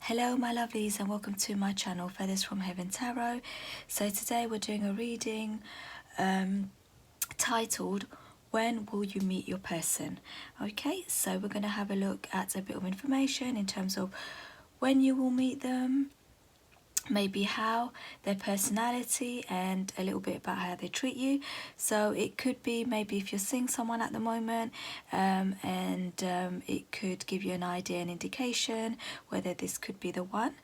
Hello my lovelies and welcome to my channel Feathers from Heaven Tarot. So today we're doing a reading titled When Will You Meet Your Person? Okay, so we're going to have a look at a bit of information in terms of when you will meet them, maybe how, their personality, and a little bit about how they treat you. So it could be maybe if you're seeing someone at the moment, it could give you an idea, an indication whether this could be the one.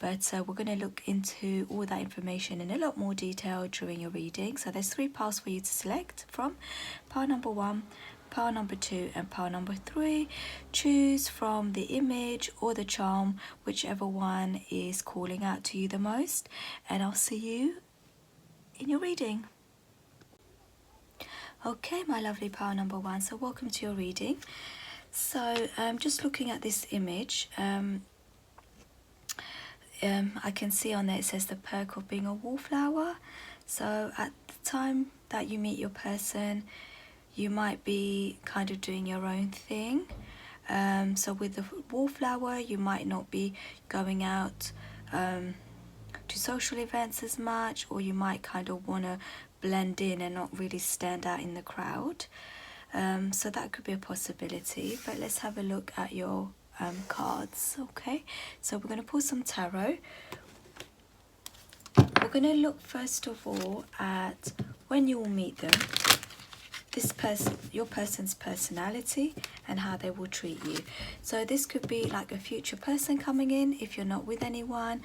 But we're going to look into all that information in a lot more detail during your reading. So there's 3 piles for you to select from. Pile number 1, pile number 2 and pile number 3. Choose from the image or the charm, whichever one is calling out to you the most, and I'll see you in your reading. Okay, my lovely pile number 1, so welcome to your reading. So just looking at this image, I can see on there it says the perk of being a wallflower. So at the time that you meet your person, you might be kind of doing your own thing. So with the wallflower, you might not be going out to social events as much, or you might kind of want to blend in and not really stand out in the crowd. So that could be a possibility, but let's have a look at your cards. Okay, so we're going to pull some tarot. We're going to look first of all at when you will meet them, this person, your person's personality, and how they will treat you. So this could be like a future person coming in if you're not with anyone,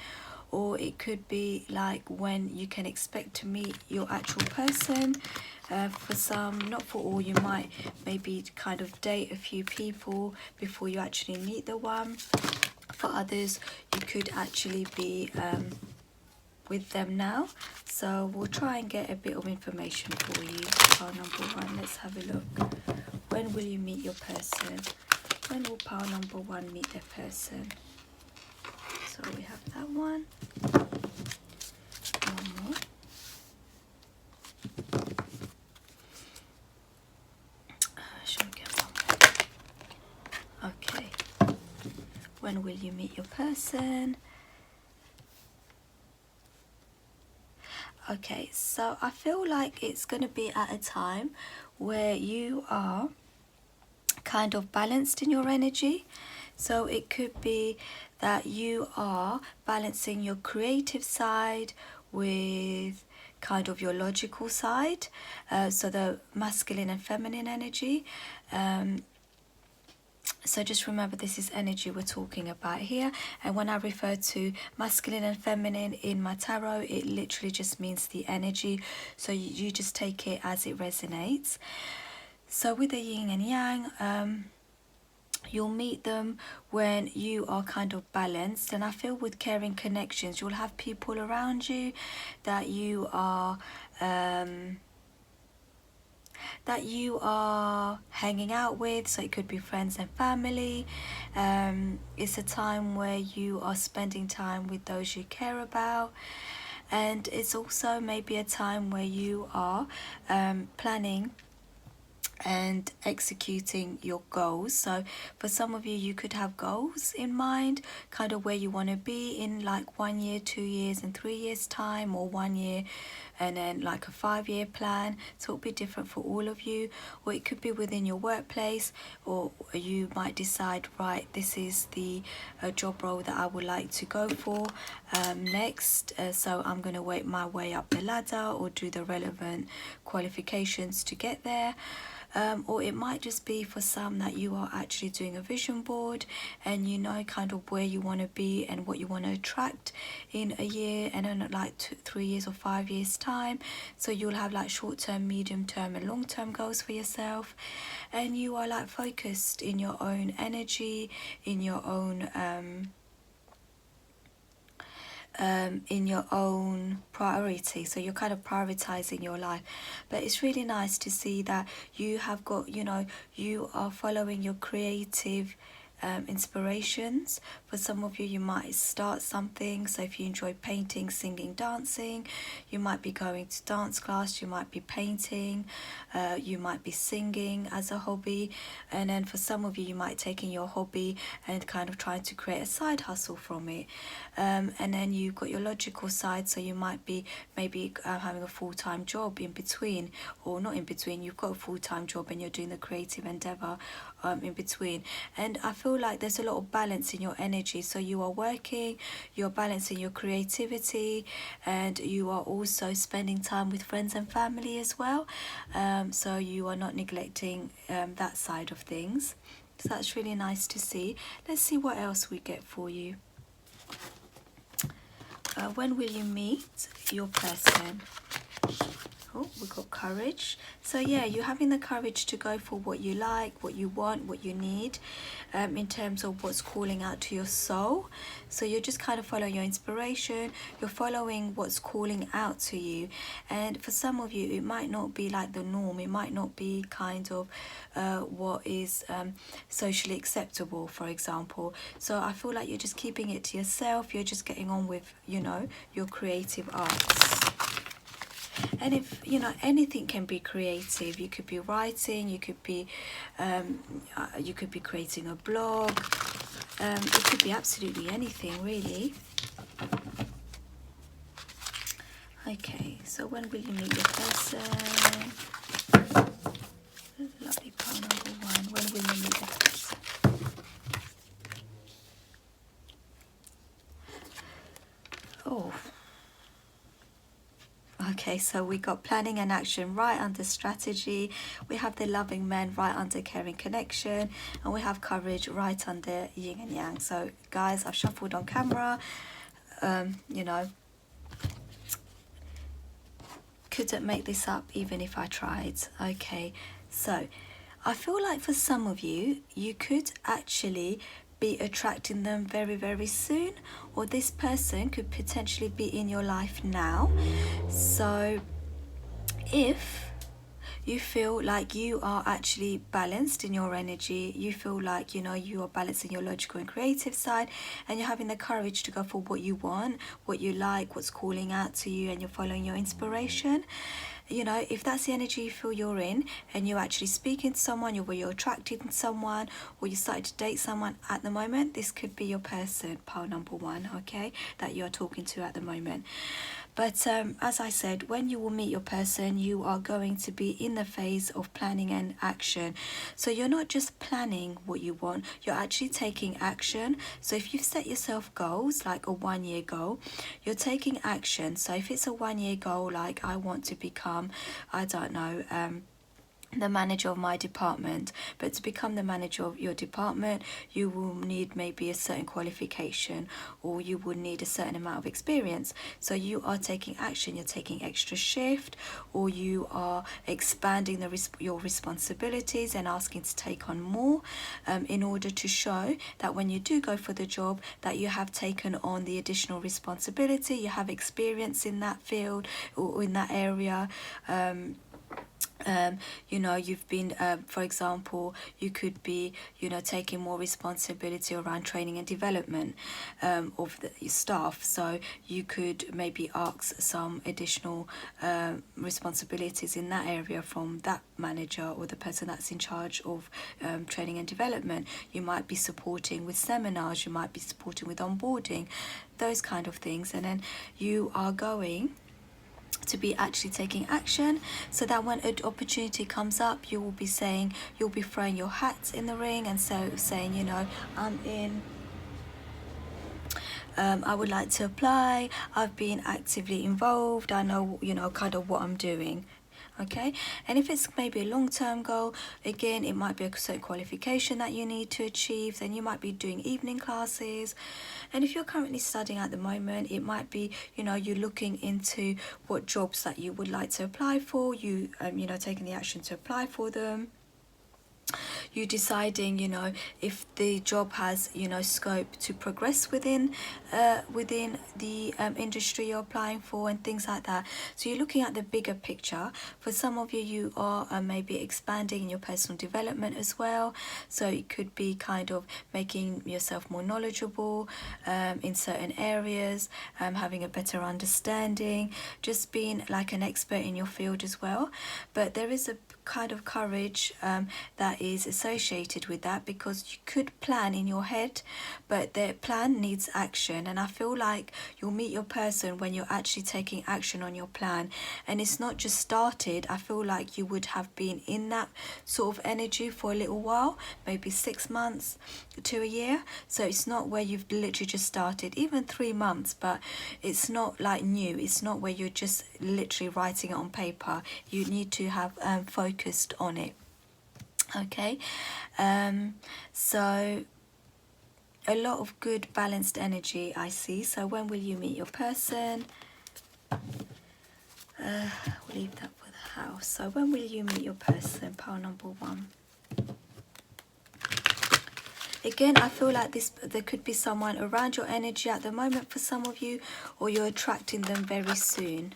or it could be like when you can expect to meet your actual person. For some, not for all, you might maybe kind of date a few people before you actually meet the one. For others, you could actually be with them now. So we'll try and get a bit of information for you. Pile number 1, let's have a look. When will you meet your person? When will pile number 1 meet their person? So we have that one. One more. Shall we get one more? Okay. When will you meet your person? Okay, so I feel like it's going to be at a time where you are kind of balanced in your energy. So it could be that you are balancing your creative side with kind of your logical side, so the masculine and feminine energy. So just remember, this is energy we're talking about here, and when I refer to masculine and feminine in my tarot, it literally just means the energy, so you just take it as it resonates. So with the yin and yang, you'll meet them when you are kind of balanced, and I feel with caring connections, you'll have people around you that you are hanging out with. So it could be friends and family. It's a time where you are spending time with those you care about, and it's also maybe a time where you are planning and executing your goals. So for some of you, you could have goals in mind, kind of where you want to be in like 1 year, 2 years and 3 years time, or 1 year and then like a 5-year plan. So it'll be different for all of you. Or it could be within your workplace, or you might decide, right, this is the job role that I would like to go for next, so I'm going to work my way up the ladder or do the relevant qualifications to get there. Or it might just be for some that you are actually doing a vision board, and you know kind of where you want to be and what you want to attract in a year and then like 3 years or 5 years time. So you'll have like short-term, medium-term and long-term goals for yourself, and you are like focused in your own energy, in your own priority. So you're kind of prioritizing your life. But it's really nice to see that you have got, you know, you are following your creative inspirations. For some of you, you might start something. So if you enjoy painting, singing, dancing, you might be going to dance class, you might be painting, you might be singing as a hobby. And then for some of you, you might take in your hobby and kind of trying to create a side hustle from it. And then you've got your logical side, so you might be maybe having a full-time job in between, or not in between, you've got a full-time job and you're doing the creative endeavor in between. And I feel like there's a lot of balance in your energy. So you are working, you're balancing your creativity, and you are also spending time with friends and family as well. So you are not neglecting that side of things. So that's really nice to see. Let's see what else we get for you. When will you meet your person? Oh, we got courage. So yeah, you're having the courage to go for what you like, what you want, what you need, in terms of what's calling out to your soul. So you're just kind of following your inspiration, you're following what's calling out to you. And for some of you, it might not be like the norm, it might not be kind of what is socially acceptable, for example. So I feel like you're just keeping it to yourself, you're just getting on with, you know, your creative arts. And if you know, anything can be creative. You could be writing, you could be creating a blog, it could be absolutely anything really. Okay, so when will you meet your person? Lovely pile number 1. When will you meet the person? Oh, okay, so we got planning and action right under strategy, we have the loving man right under caring connection, and we have courage right under yin and yang. So guys, I've shuffled on camera, you know, couldn't make this up even if I tried. Okay, so I feel like for some of you, you could actually be attracting them very, very soon, or this person could potentially be in your life now. So if you feel like you are actually balanced in your energy, you feel like, you know, you are balancing your logical and creative side, and you're having the courage to go for what you want, what you like, what's calling out to you, and you're following your inspiration, you know, if that's the energy you feel you're in, and you're actually speaking to someone, you're attracted to someone, or you started to date someone at the moment, this could be your person, pile number 1, okay, that you're talking to at the moment. But as I said, when you will meet your person, you are going to be in the phase of planning and action. So you're not just planning what you want, you're actually taking action. So if you've set yourself goals, like a 1-year goal, you're taking action. So if it's a 1-year goal, like I want to become, I don't know, the manager of my department, but to become the manager of your department, you will need maybe a certain qualification, or you will need a certain amount of experience. So you are taking action, you're taking extra shift, or you are expanding your responsibilities and asking to take on more, in order to show that when you do go for the job, that you have taken on the additional responsibility, you have experience in that field or in that area. You know, you've been, for example, you could be, you know, taking more responsibility around training and development of the staff. So you could maybe ask some additional responsibilities in that area from that manager or the person that's in charge of training and development. You might be supporting with seminars, you might be supporting with onboarding, those kind of things. And then you are going to be actually taking action, so that when an opportunity comes up, you will be saying, you'll be throwing your hat in the ring, and so saying, you know, I'm in, I would like to apply, I've been actively involved, I know, you know, kind of what I'm doing. Okay, and if it's maybe a long-term goal, again, it might be a certain qualification that you need to achieve, then you might be doing evening classes. And if you're currently studying at the moment, it might be, you know, you're looking into what jobs that you would like to apply for, you know, taking the action to apply for them. you deciding, if the job has, scope to progress within the industry you're applying for, and things like that. So you're looking at the bigger picture. For some of you, you are maybe expanding in your personal development as well. So it could be kind of making yourself more knowledgeable in certain areas, having a better understanding, just being like an expert in your field as well. But there is a kind of courage that is associated with that, because you could plan in your head, but the plan needs action. And I feel like you'll meet your person when you're actually taking action on your plan, and it's not just started. I feel like you would have been in that sort of energy for a little while, maybe 6 months to a year. So it's not where you've literally just started, even 3 months, but it's not like new. It's not where you're just literally writing it on paper. You need to have focused on it. Okay, so a lot of good balanced energy I see. So when will you meet your person? We'll leave that for the house. So when will you meet your person? Pile number 1. Again, I feel like there could be someone around your energy at the moment for some of you, or you're attracting them very soon.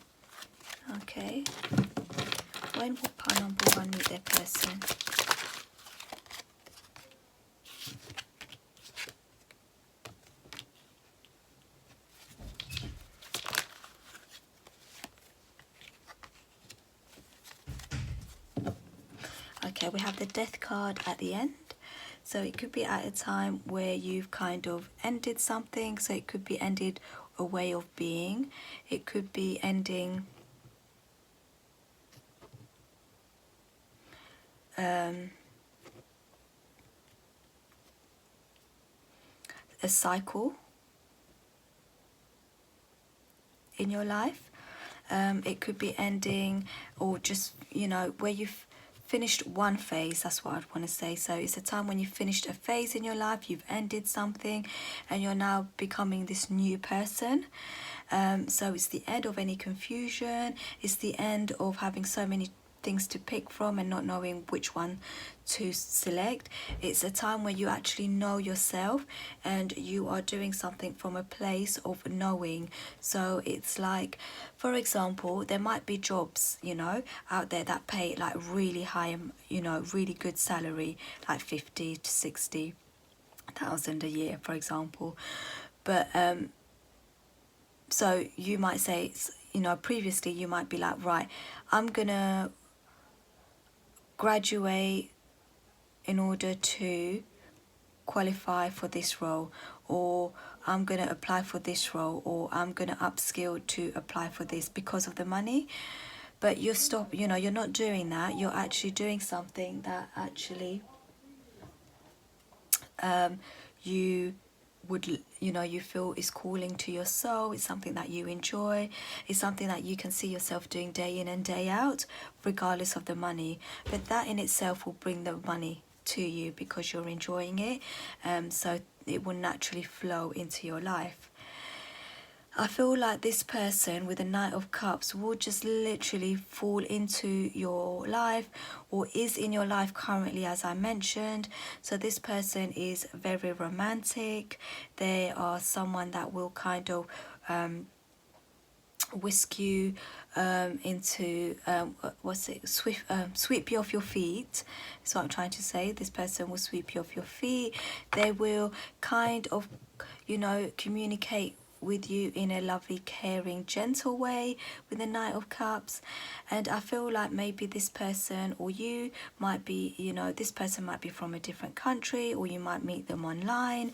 Okay, when will pile number 1 meet their person? Okay, we have the Death card at the end. So it could be at a time where you've kind of ended something. So it could be ended a way of being. It could be ending a cycle in your life. It could be ending, or just, where you've finished one phase. That's what I'd want to say. So it's a time when you've finished a phase in your life, you've ended something, and you're now becoming this new person. So it's the end of any confusion. It's the end of having so many things to pick from and not knowing which one to select. It's a time where you actually know yourself, and you are doing something from a place of knowing. So it's like, for example, there might be jobs, out there that pay like really high, really good salary, like 50 to 60,000 a year, for example. But so you might say, previously you might be like, right, I'm gonna graduate in order to qualify for this role, or I'm going to apply for this role, or I'm going to upskill to apply for this because of the money. But you're not doing that. You're actually doing something that actually you would, you feel is calling to your soul. It's something that you enjoy. It's something that you can see yourself doing day in and day out, regardless of the money. But that in itself will bring the money to you because you're enjoying it. So it will naturally flow into your life. I feel like this person with the Knight of Cups will just literally fall into your life, or is in your life currently, as I mentioned. So this person is very romantic. They are someone that will kind of whisk you into sweep you off your feet. That's what I'm trying to say. This person will sweep you off your feet. They will kind of, communicate with you in a lovely, caring, gentle way with the Knight of Cups. And I feel like maybe this person, or you might be, this person might be from a different country, or you might meet them online.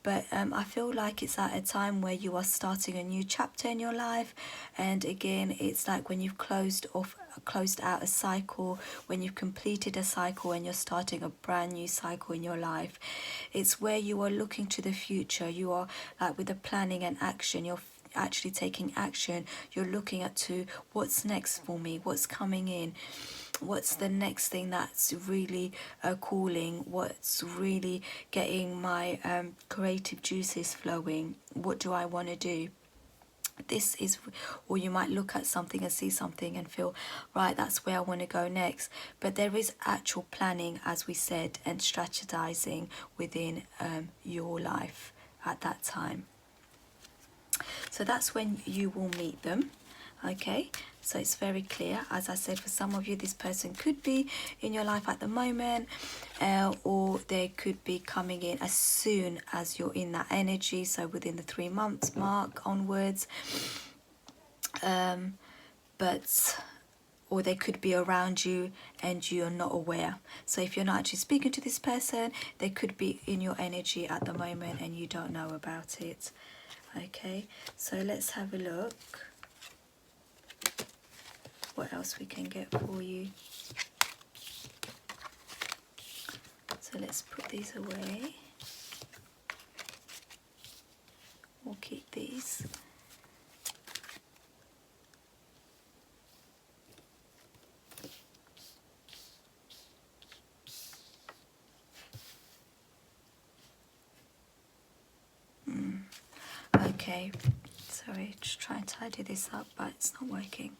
But I feel like it's at a time where you are starting a new chapter in your life. And again, it's like when you've closed out a cycle, when you've completed a cycle and you're starting a brand new cycle in your life. It's where you are looking to the future. You are like with the planning and action. You're actually taking action. You're looking at to what's next for me, what's coming in, what's the next thing that's really calling, what's really getting my creative juices flowing, what do I want to do. this is, or you might look at something and see something and feel, right, that's where I want to go next. But there is actual planning, as we said, and strategizing within your life at that time. So that's when you will meet them. Okay, so it's very clear. As I said, for some of you, this person could be in your life at the moment, or they could be coming in as soon as you're in that energy, so within the 3 months mark onwards. But or they could be around you and you're not aware. So if you're not actually speaking to this person, they could be in your energy at the moment and you don't know about it. Okay, so let's have a look what else we can get for you. So let's put these away. We'll keep these. Okay, sorry, just trying to tidy this up, but it's not working.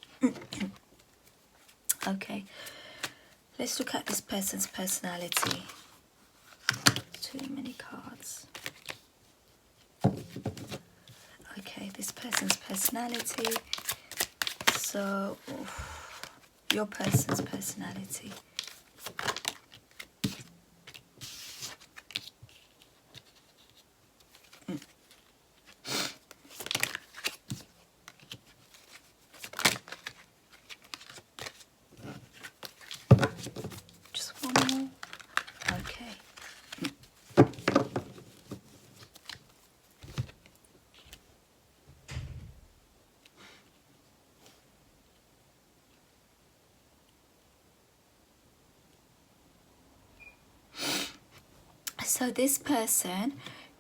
Okay, let's look at this person's personality. Too many cards. Okay, this person's personality. So, your person's personality. Just one more. Okay. So this person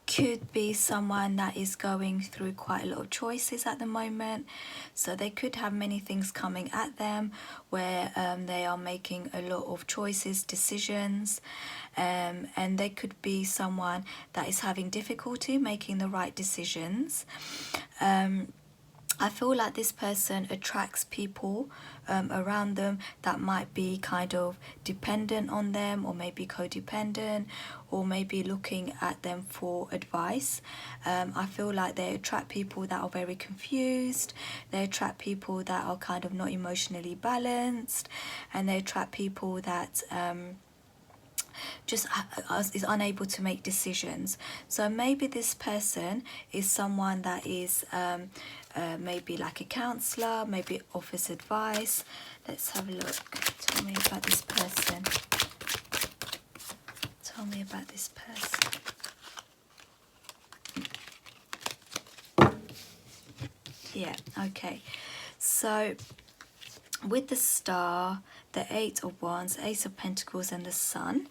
could be someone that is going through quite a lot of choices at the moment. So they could have many things coming at them where they are making a lot of choices, decisions, and they could be someone that is having difficulty making the right decisions. I feel like this person attracts people around them that might be kind of dependent on them, or maybe codependent, or maybe looking at them for advice. I feel like they attract people that are very confused. They attract people that are kind of not emotionally balanced, and they attract people that just is unable to make decisions. So maybe this person is someone that is maybe like a counselor, maybe offers advice. Let's have a look. Tell me about this person. Tell me about this person. Yeah, okay. So with the Star, the Eight of Wands, Ace of Pentacles and the Sun,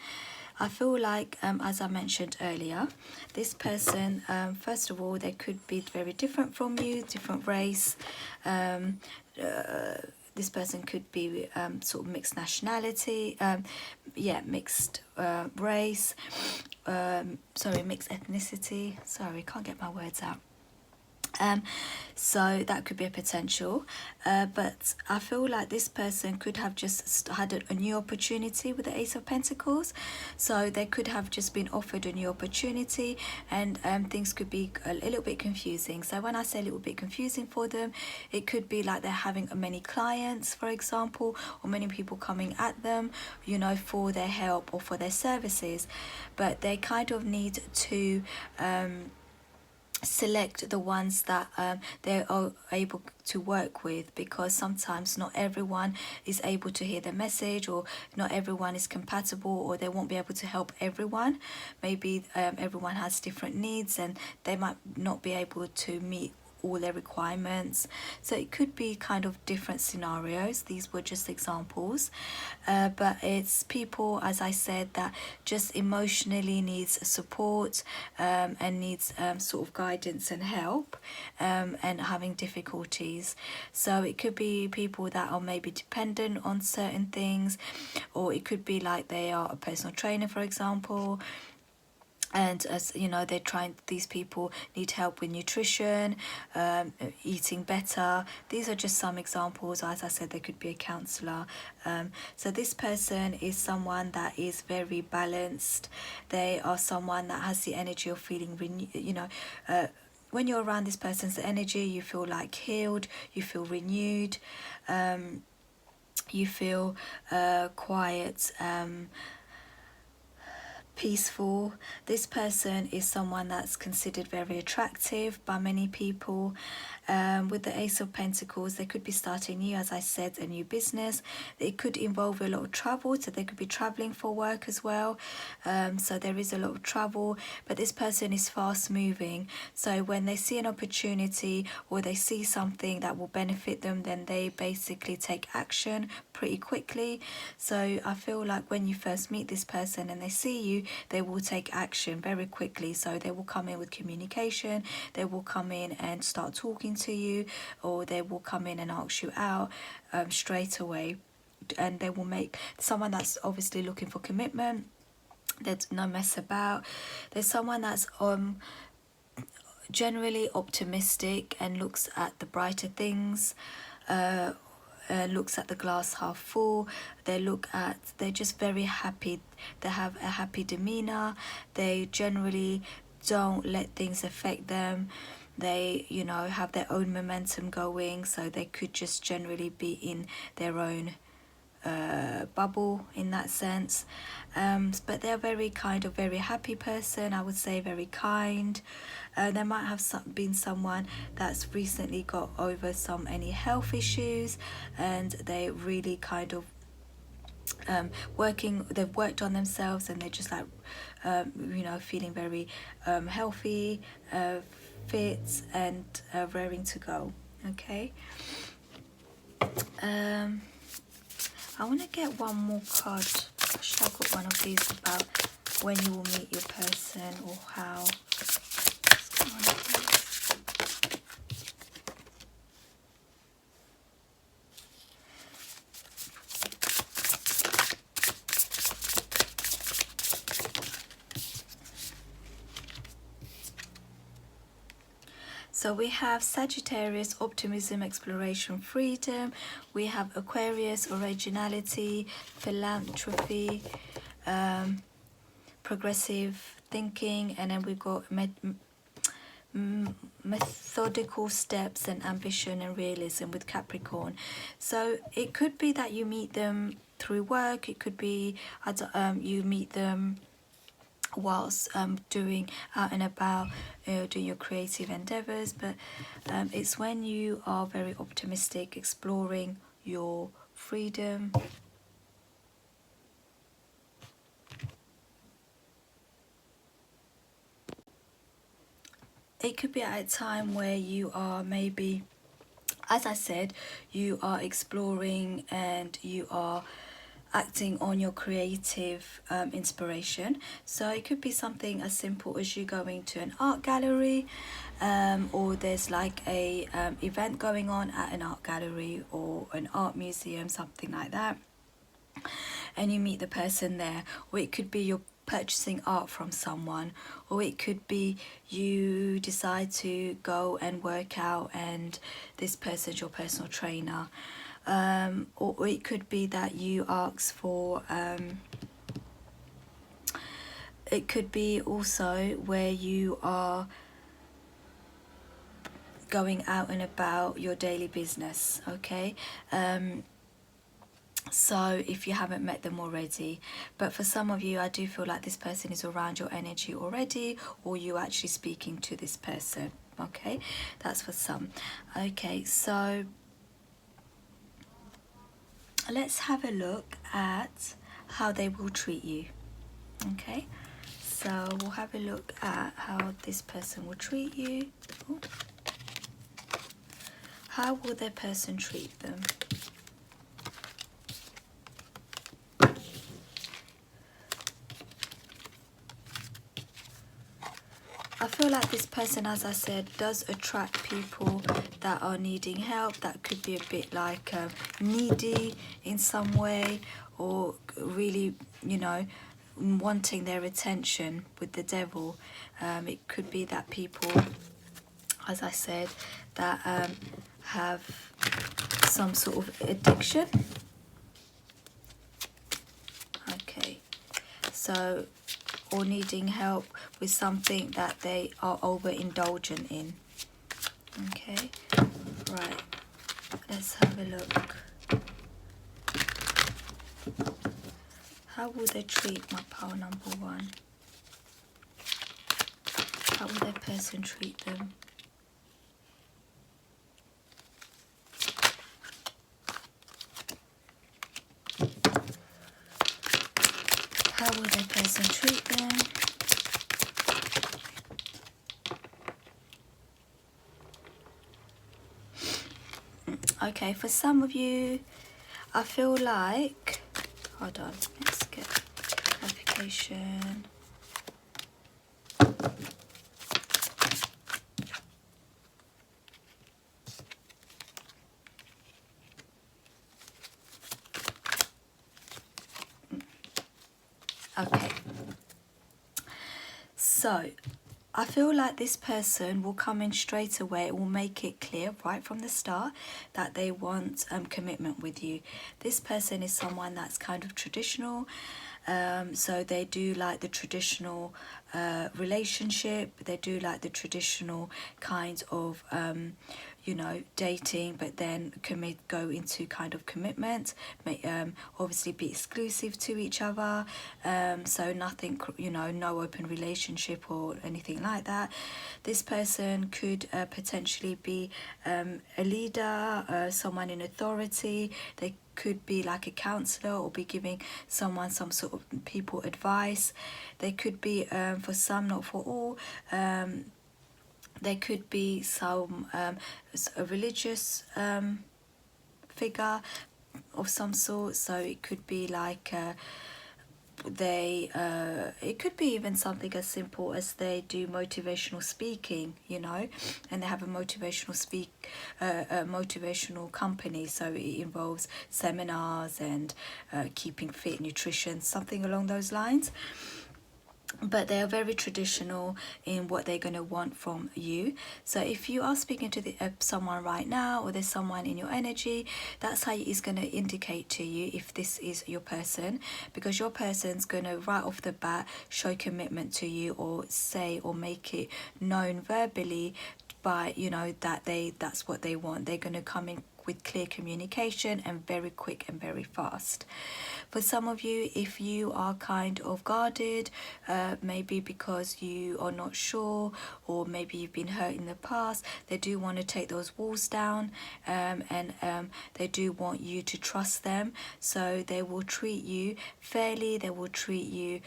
I feel like, as I mentioned earlier, this person, first of all, they could be very different from you, different race. This person could be sort of mixed nationality, mixed race, mixed ethnicity. Sorry, can't get my words out. So that could be a potential, but I feel like this person could have just had a new opportunity with the Ace of Pentacles. So they could have just been offered a new opportunity, and things could be a little bit confusing. So when I say a little bit confusing for them, it could be like they're having many clients, for example, or many people coming at them, you know, for their help or for their services, but they kind of need to select the ones that they are able to work with, because sometimes not everyone is able to hear the message, or not everyone is compatible, or they won't be able to help everyone. Maybe everyone has different needs and they might not be able to meet all their requirements. So it could be kind of different scenarios. These were just examples, but it's people, as I said, that just emotionally needs support, and needs sort of guidance and help, and having difficulties. So it could be people that are maybe dependent on certain things, or it could be like they are a personal trainer, for example. And as you know, these people need help with nutrition, eating better. These are just some examples. As I said, they could be a counselor. So this person is someone that is very balanced. They are someone that has the energy of feeling when you're around this person's energy, you feel like healed, you feel renewed, you feel quiet, peaceful. This person is someone that's considered very attractive by many people. With the Ace of Pentacles, they could be starting new, as I said, a new business. It could involve a lot of travel, so they could be traveling for work as well. So there is a lot of travel, but this person is fast moving. So when they see an opportunity or they see something that will benefit them, then they basically take action pretty quickly. So I feel like when you first meet this person and they see you, they will take action very quickly. So they will come in with communication, they will come in and start talking to you, or they will come in and ask you out straight away. And they will make someone that's obviously looking for commitment. There's no mess about. There's someone that's generally optimistic and looks at the brighter things, looks at the glass half full. They're just very happy. They have a happy demeanor. They generally don't let things affect them. They, have their own momentum going, so they could just generally be in their own bubble in that sense. But they're very happy person, I would say, very kind. There might have been someone that's recently got over any health issues, and they really they've worked on themselves, and they're just like feeling very healthy, fit, and raring to go. Okay. I want to get one more card. Actually, I've got one of these about when you will meet your person, or how. So we have Sagittarius, optimism, exploration, freedom. We have Aquarius, originality, philanthropy, progressive thinking, and then we've got methodical steps and ambition and realism with Capricorn. So it could be that you meet them through work. It could be you meet them whilst doing out and about, doing your creative endeavors. But it's when you are very optimistic, exploring your freedom. It could be at a time where you are maybe, as I said, you are exploring and you are acting on your creative inspiration. So it could be something as simple as you going to an art gallery, or there's like a event going on at an art gallery or an art museum, something like that, and you meet the person there. Or it could be you're purchasing art from someone, or it could be you decide to go and work out and this person's your personal trainer. Or it could be that you ask for it could be also where you are going out and about your daily business. Okay. So if you haven't met them already, but for some of you, I do feel like this person is around your energy already, or you actually speaking to this person. Okay, that's for some. Okay, so let's have a look at how they will treat you. Okay, so we'll have a look at how this person will treat you. Ooh. How will their person treat them? I feel like this person, as I said, does attract people that are needing help, that could be a bit like needy in some way, or really, wanting their attention with the devil. It could be that people, as I said, that have some sort of addiction. Okay, so, or needing help with something that they are overindulgent in. Okay, right, let's have a look. How will they treat my pile number one? How will their person treat them? How will their person treat them? Okay, for some of you, I feel like, hold on, let's get clarification. Okay, so I feel like this person will come in straight away. It will make it clear right from the start that they want commitment with you. This person is someone that's kind of traditional. So they do like the traditional relationship. They do like the traditional kind of you know, dating, but then go into kind of commitment, obviously be exclusive to each other, so nothing, you know, no open relationship or anything like that. This person could potentially be a leader, someone in authority. They could be like a counselor or be giving someone some sort of people advice. They could be, for some, not for all, there could be some a religious figure of some sort. So it could be like it could be even something as simple as they do motivational speaking, you know, and they have a motivational company. So it involves seminars and keeping fit, nutrition, something along those lines. But they are very traditional in what they're going to want from you. So if you are speaking to someone right now, or there's someone in your energy, that's how it's going to indicate to you if this is your person, because your person's going to right off the bat show commitment to you, or say or make it known verbally by, you know, that that's what they want. They're going to come in with clear communication and very quick and very fast. For some of you, if you are kind of guarded, maybe because you are not sure, or maybe you've been hurt in the past, they do want to take those walls down, and they do want you to trust them. So they will treat you fairly, they will treat you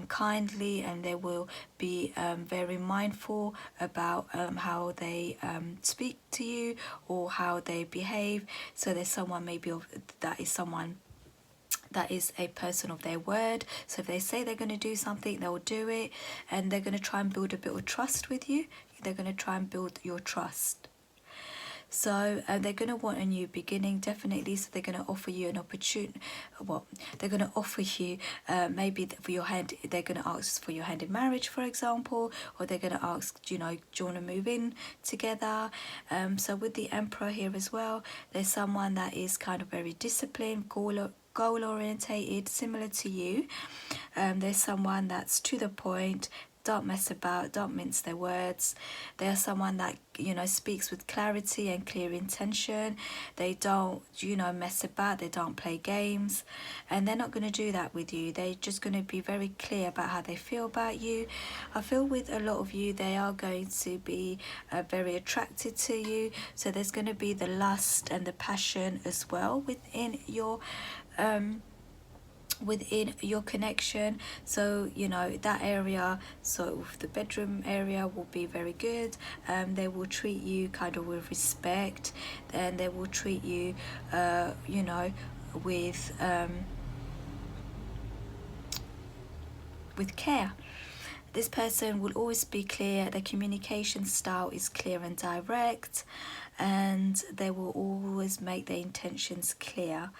kindly, and they will be very mindful about how they speak to you or how they behave. So there's someone maybe that is a person of their word. So if they say they're going to do something, they'll do it, and they're going to try and build a bit of trust with you. They're going to try and build your trust. So they're going to want a new beginning, definitely. So they're going to offer you an opportunity. Well, they're going to offer you maybe for your hand. They're going to ask for your hand in marriage, for example, or they're going to ask, you know, do you want to move in together? So with the Emperor here as well, there's someone that is kind of very disciplined, goal orientated, similar to you. There's someone that's to the point, don't mess about, don't mince their words. They're someone that, you know, speaks with clarity and clear intention. They don't, you know, mess about, they don't play games, and they're not going to do that with you. They're just going to be very clear about how they feel about you. I feel with a lot of you, they are going to be very attracted to you. So there's going to be the lust and the passion as well within your connection. So, you know, that area, so the bedroom area will be very good. They will treat you kind of with respect, and they will treat you you know, with care. This person will always be clear. Their communication style is clear and direct, and they will always make their intentions clear.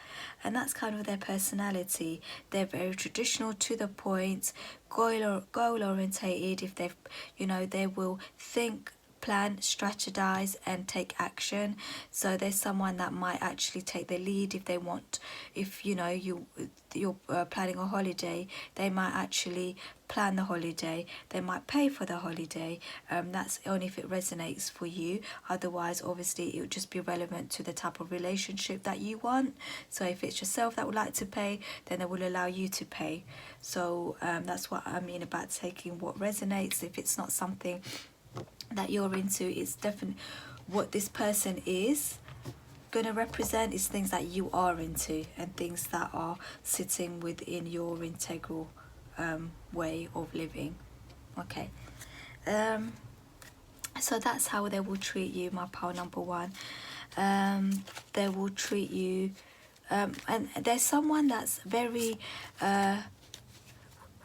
And that's kind of their personality. They're very traditional, to the point, goal orientated. If they've, you know, they will think, plan, strategize, and take action. So there's someone that might actually take the lead if they want. If you know you're planning a holiday, they might actually plan the holiday. They might pay for the holiday. That's only if it resonates for you. Otherwise, obviously, it would just be relevant to the type of relationship that you want. So if it's yourself that would like to pay, then they will allow you to pay. So that's what I mean about taking what resonates. If it's not something that you're into, it's definitely what this person is going to represent is things that you are into, and things that are sitting within your integral way of living. Okay, so that's how they will treat you, my pile number one. They will treat you, and there's someone that's very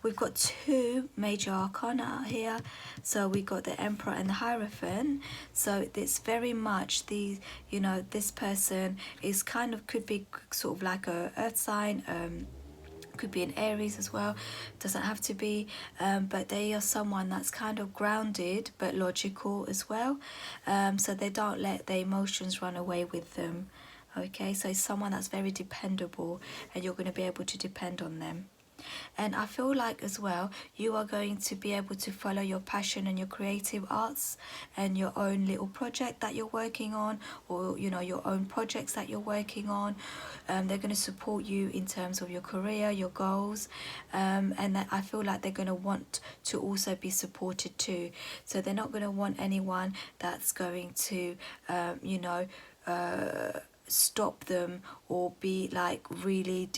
we've got two major arcana here. So we got the Emperor and the Hierophant. So it's very much the, you know, this person is kind of, could be sort of like a earth sign, could be an Aries as well, doesn't have to be, but they are someone that's kind of grounded but logical as well. So they don't let their emotions run away with them. Okay, so it's someone that's very dependable, and you're going to be able to depend on them. And I feel like as well, you are going to be able to follow your passion and your creative arts and your own little project that you're working on, or you know, your own projects that you're working on. They're going to support you in terms of your career, your goals, and that I feel like they're going to want to also be supported too. So they're not going to want anyone that's going to you know, stop them or be like really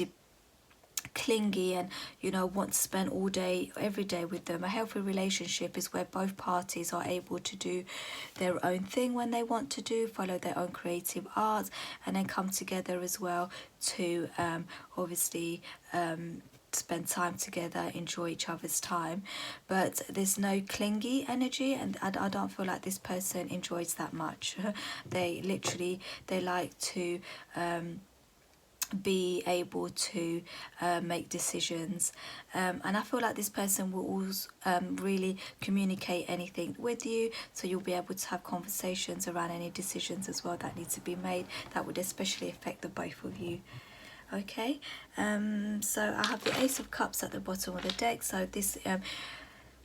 clingy and, you know, want to spend all day every day with them. A healthy relationship is where both parties are able to do their own thing when they want to do, follow their own creative arts, and then come together as well to obviously spend time together, enjoy each other's time. But there's no clingy energy, and I don't feel like this person enjoys that much. They literally, they like to be able to make decisions, and I feel like this person will always really communicate anything with you, so you'll be able to have conversations around any decisions as well that need to be made, that would especially affect the both of you. Okay, so I have the Ace of Cups at the bottom of the deck. So this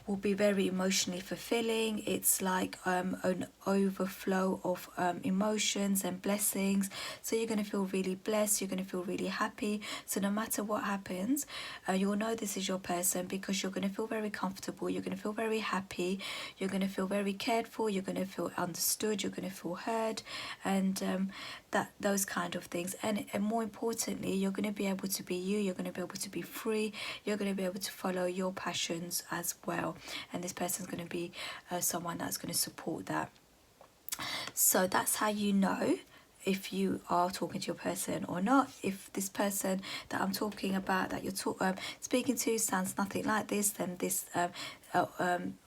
will be very emotionally fulfilling. It's like an overflow of emotions and blessings. So you're going to feel really blessed, you're going to feel really happy. So no matter what happens, you'll know this is your person, because you're going to feel very comfortable, you're going to feel very happy, you're going to feel very cared for, you're going to feel understood, you're going to feel heard, and those kind of things. And more importantly, you're going to be able to be you, you're going to be able to be free, you're going to be able to follow your passions as well. And this person's going to be someone that's going to support that. So that's how you know if you are talking to your person or not. If this person that I'm talking about, that you're speaking to, sounds nothing like this, then this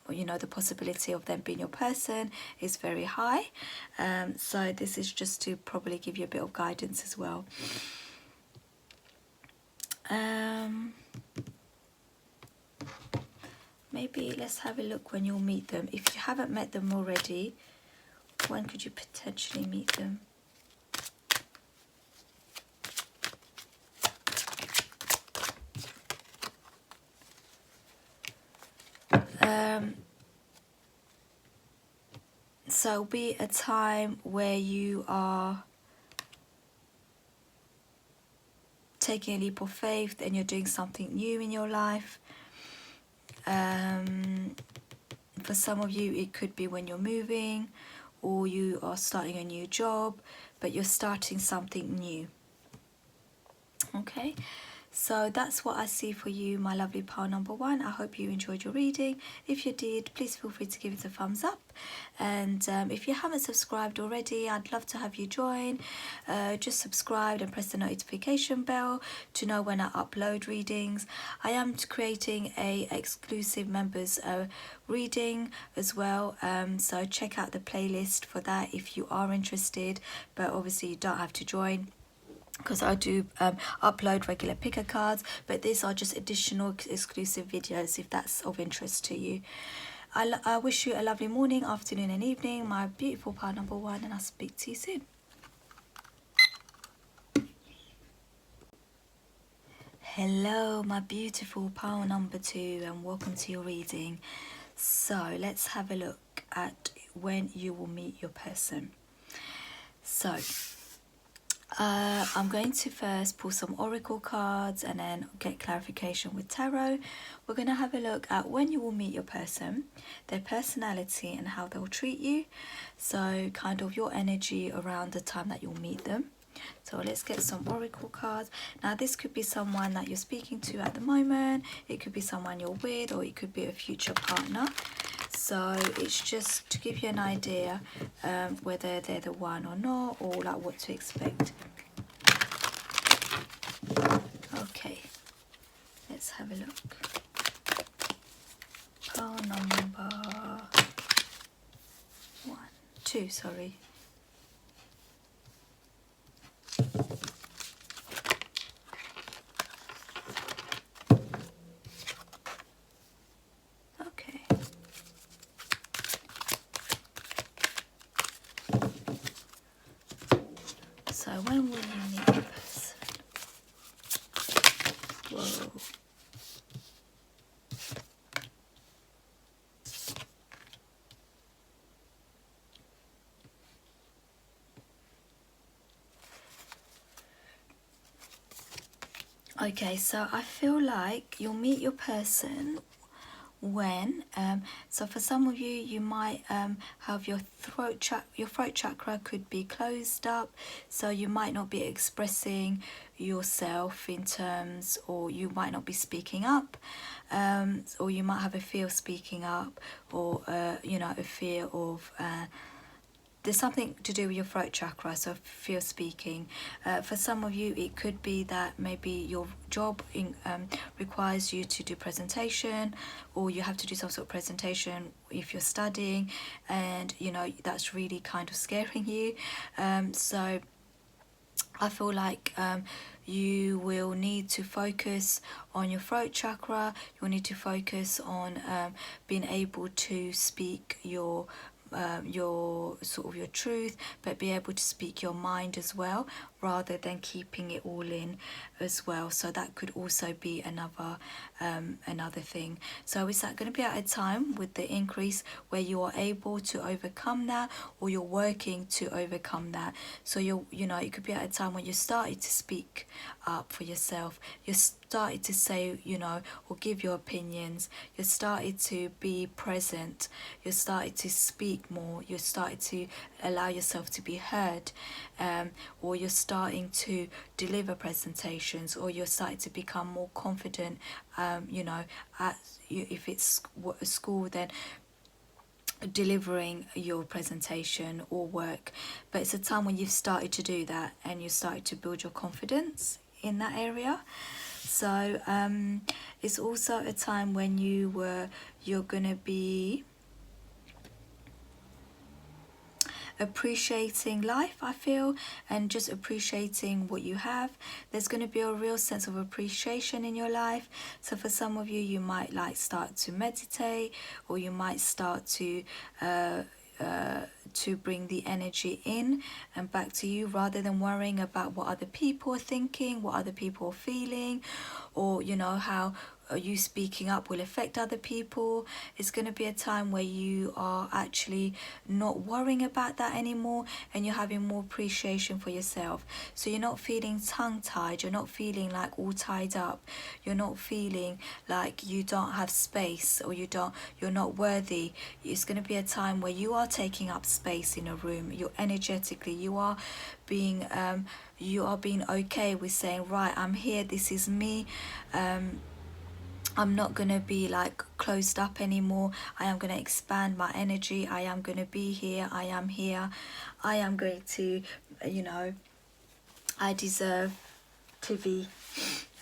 you know, the possibility of them being your person is very high. So this is just to probably give you a bit of guidance as well. Maybe let's have a look when you'll meet them. If you haven't met them already, when could you potentially meet them? So it'll be a time where you are taking a leap of faith and you're doing something new in your life. For some of you, it could be when you're moving, or you are starting a new job, but you're starting something new. Okay, So that's what I see for you, my lovely pile number 1. I hope you enjoyed your reading. If you did, please feel free to give it a thumbs up. And if you haven't subscribed already, I'd love to have you join. Just subscribe and press the notification bell to know when I upload readings. I am creating a exclusive members reading as well, so check out the playlist for that if you are interested, but obviously you don't have to join, because I do upload regular picker cards, but these are just additional exclusive videos if that's of interest to you. I wish you a lovely morning, afternoon and evening, my beautiful pile number 1, and I'll speak to you soon. Hello, my beautiful pile number 2, and welcome to your reading. So let's have a look at when you will meet your person. So I'm going to first pull some oracle cards and then get clarification with tarot. We're going to have a look at when you will meet your person, their personality and how they'll treat you. So kind of your energy around the time that you'll meet them. So let's get some oracle cards. Now this could be someone that you're speaking to at the moment. It could be someone you're with, or it could be a future partner. So it's just to give you an idea whether they're the one or not, or like what to expect. Okay, let's have a look. Pile number 2, sorry. Okay. So when will you meet your person? Whoa. Okay, so I feel like you'll meet your person when so for some of you, you might have your throat chakra could be closed up, so you might not be expressing yourself in terms, or you might not be speaking up, or you might have a fear of speaking up, or you know, a fear of there's something to do with your throat chakra, so fear speaking. For some of you, it could be that maybe your job requires you to do presentation, or you have to do some sort of presentation if you're studying, and you know that's really kind of scaring you. So I feel like you will need to focus on your throat chakra. You'll need to focus on being able to speak your sort of your truth, but be able to speak your mind as well, rather than keeping it all in as well. So that could also be another thing. So is that going to be at a time with the increase where you are able to overcome that, or you're working to overcome that? So you know, it could be at a time when you started to speak up for yourself, you started to say, you know, or give your opinions, you started to be present, you started to speak more, you started to allow yourself to be heard, or you're starting to deliver presentations, or you're starting to become more confident, you know, if it's a school, then delivering your presentation or work. But it's a time when you've started to do that and you started to build your confidence in that area. So it's also a time when you're gonna be appreciating life, I feel, and just appreciating what you have. There's going to be a real sense of appreciation in your life. So for some of you, you might like start to meditate, or you might start to bring the energy in and back to you, rather than worrying about what other people are thinking, what other people are feeling, or you know how you speaking up will affect other people. It's going to be a time where you are actually not worrying about that anymore, and you're having more appreciation for yourself. So you're not feeling tongue-tied, you're not feeling like all tied up, you're not feeling like you don't have space, or you're not worthy. It's going to be a time where you are taking up space in a room. You're energetically, you are being okay with saying, right, I'm here, this is me. I'm not going to be like closed up anymore. I am going to expand my energy. I am going to be here. I am here. I am going to, I deserve to be,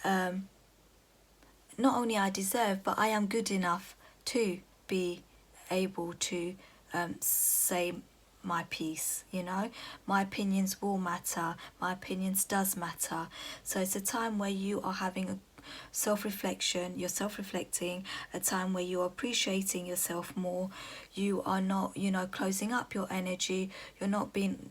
not only I deserve, but I am good enough to be able to say my piece. My opinions will matter. My opinions does matter. So it's a time where you are having a self-reflection, you're self-reflecting, a time where you're appreciating yourself more. You are not closing up your energy. You're not being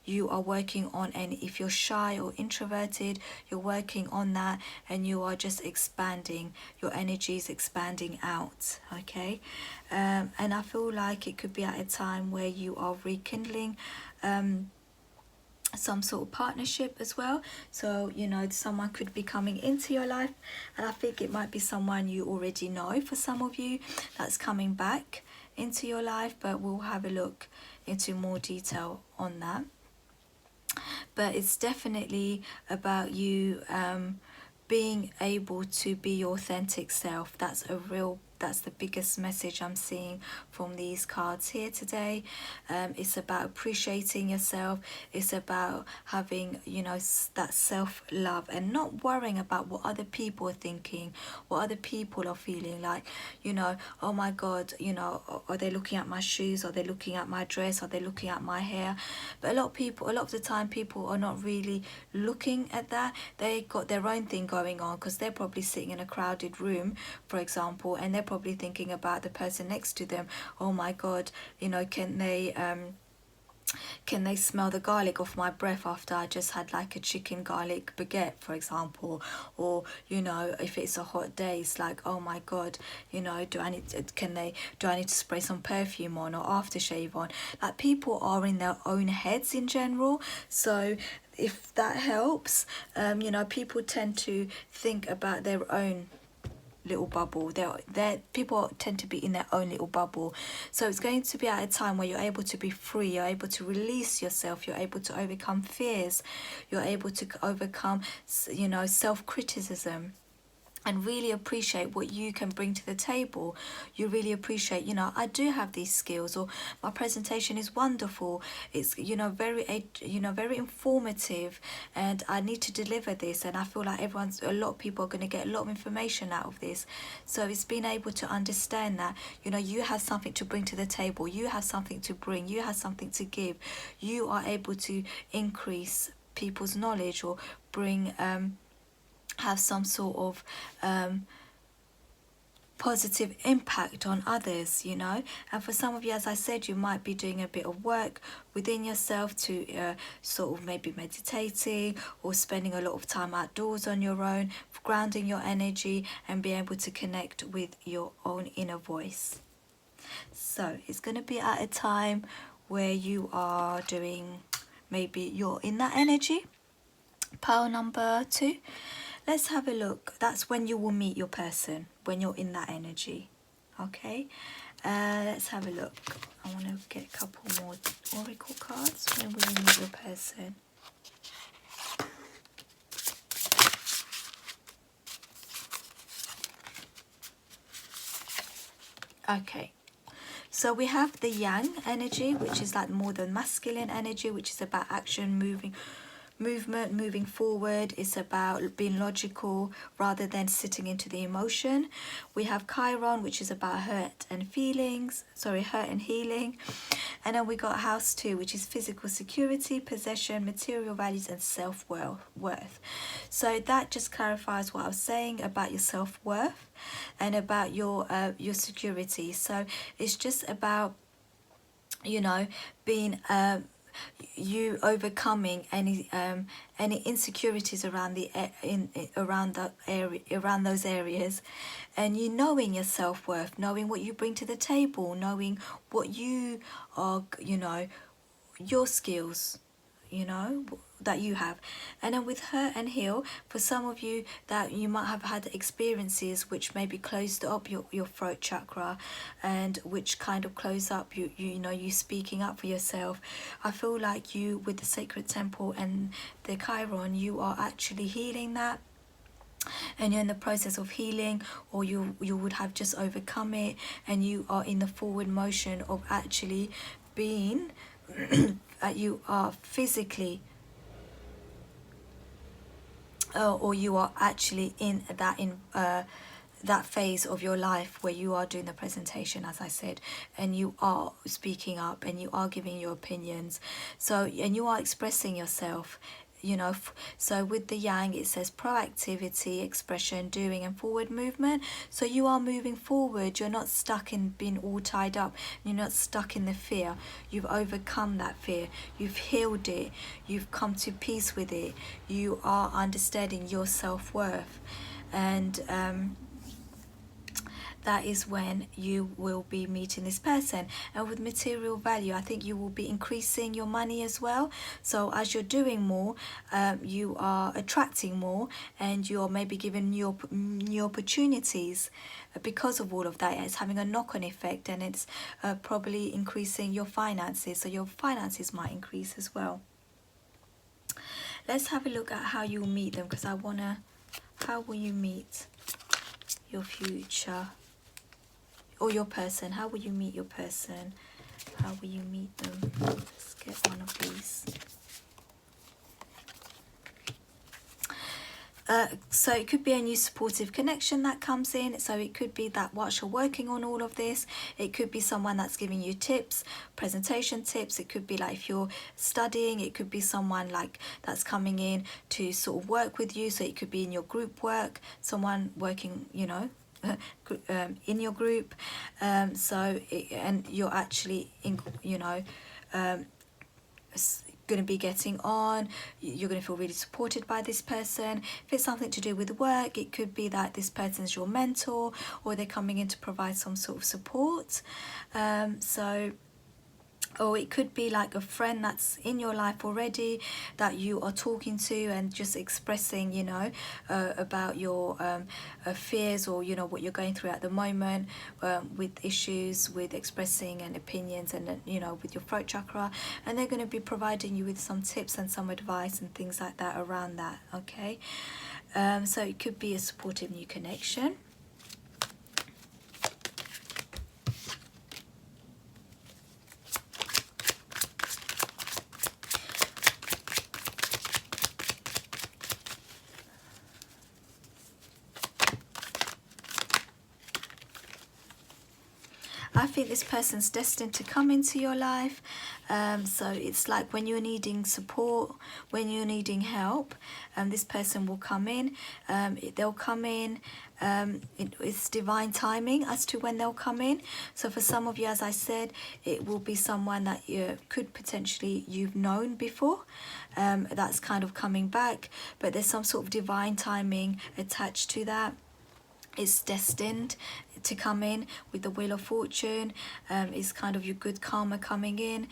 you are working on, and if you're shy or introverted, you're working on that, and you are just expanding. Your energy is expanding out. Okay. And I feel like it could be at a time where you are rekindling some sort of partnership as well. So someone could be coming into your life, and I think it might be someone you already know for some of you that's coming back into your life, but we'll have a look into more detail on that. But it's definitely about you being able to be your authentic self. That's the biggest message I'm seeing from these cards here today. It's about appreciating yourself. It's about having, that self-love, and not worrying about what other people are thinking, what other people are feeling like, oh my God, are they looking at my shoes? Are they looking at my dress? Are they looking at my hair? But a lot of the time, people are not really looking at that. They got their own thing going on, because they're probably sitting in a crowded room, for example, and they're probably thinking about the person next to them. Oh my God, can they smell the garlic off my breath after I just had like a chicken garlic baguette, for example? Or if it's a hot day, it's like, oh my God, do I need to spray some perfume on or aftershave on? Like, people are in their own heads in general. So if that helps, people tend to think about their own little bubble. They're people tend to be in their own little bubble. So it's going to be at a time where you're able to be free, you're able to release yourself, you're able to overcome fears, you're able to overcome self-criticism, and really appreciate what you can bring to the table. You really appreciate, I do have these skills, or my presentation is wonderful. It's, very informative, and I need to deliver this. And I feel like a lot of people are going to get a lot of information out of this. So it's being able to understand that, you have something to bring to the table. You have something to bring. You have something to give. You are able to increase people's knowledge, or bring, have some sort of positive impact on others, and for some of you, as I said, you might be doing a bit of work within yourself to sort of maybe meditating, or spending a lot of time outdoors on your own, grounding your energy, and be able to connect with your own inner voice. So it's going to be at a time where you are doing, maybe you're in that energy. Pile number 2. Let's have a look. That's when you will meet your person, when you're in that energy. Okay, let's have a look. I want to get a couple more oracle cards. When will you meet your person? Okay, so we have the yang energy, which is like more the masculine energy, which is about action, movement, moving forward. It's about being logical rather than sitting into the emotion. We have Chiron, which is about hurt and healing. And then we got House 2, which is physical security, possession, material values, and self-worth. So that just clarifies what I was saying about your self-worth and about your security. So it's just about being you overcoming any insecurities around around those areas, and you knowing your self-worth, knowing what you bring to the table, knowing what you are, you know, your skills, you know, that you have. And then with Hurt and Heal, for some of you that you might have had experiences which maybe closed up your throat chakra, and which kind of close up you know, you speaking up for yourself. I feel like you, with the Sacred Temple and the Chiron, you are actually healing that, and you're in the process of healing, or you would have just overcome it, and you are in the forward motion of actually being you are physically, or you are actually in that phase of your life where you are doing the presentation, as I said, and you are speaking up and you are giving your opinions, so, and you are expressing yourself, you know. So with the Yang, it says proactivity, expression, doing, and forward movement. So you are moving forward. You're not stuck in being all tied up. You're not stuck in the fear. You've overcome that fear. You've healed it. You've come to peace with it. You are understanding your self-worth, and that is when you will be meeting this person. And with material value, I think you will be increasing your money as well. So as you're doing more, you are attracting more, and you're maybe giving new opportunities because of all of that. It's having a knock-on effect, and it's probably increasing your finances, so your finances might increase as well. Let's have a look at how you'll meet them, because I want to, how will you meet your future or your person? How will you meet your person? How will you meet them? Let's get one of these. So it could be a new supportive connection that comes in. So it could be that whilst you're working on all of this, it could be someone that's giving you tips, presentation tips. It could be like if you're studying, it could be someone like that's coming in to sort of work with you. So it could be in your group work, someone working, you know, in your group. And you're actually in, you know, going to be getting on, you're going to feel really supported by this person. If it's something to do with work, it could be that this person's your mentor, or they're coming in to provide some sort of support. Or it could be like a friend that's in your life already that you are talking to and just expressing, you know, about your fears, or, you know, what you're going through at the moment, with issues with expressing and opinions, and, you know, with your throat chakra. And they're going to be providing you with some tips and some advice and things like that around that, okay? So it could be a supportive new connection. I think this person's destined to come into your life. So it's like when you're needing support, when you're needing help, this person will come in. They'll come in. It's divine timing as to when they'll come in. So for some of you, as I said, it will be someone that you could potentially you've known before. That's kind of coming back, but there's some sort of divine timing attached to that. It's destined to come in with the Wheel of Fortune. Is kind of your good karma coming in.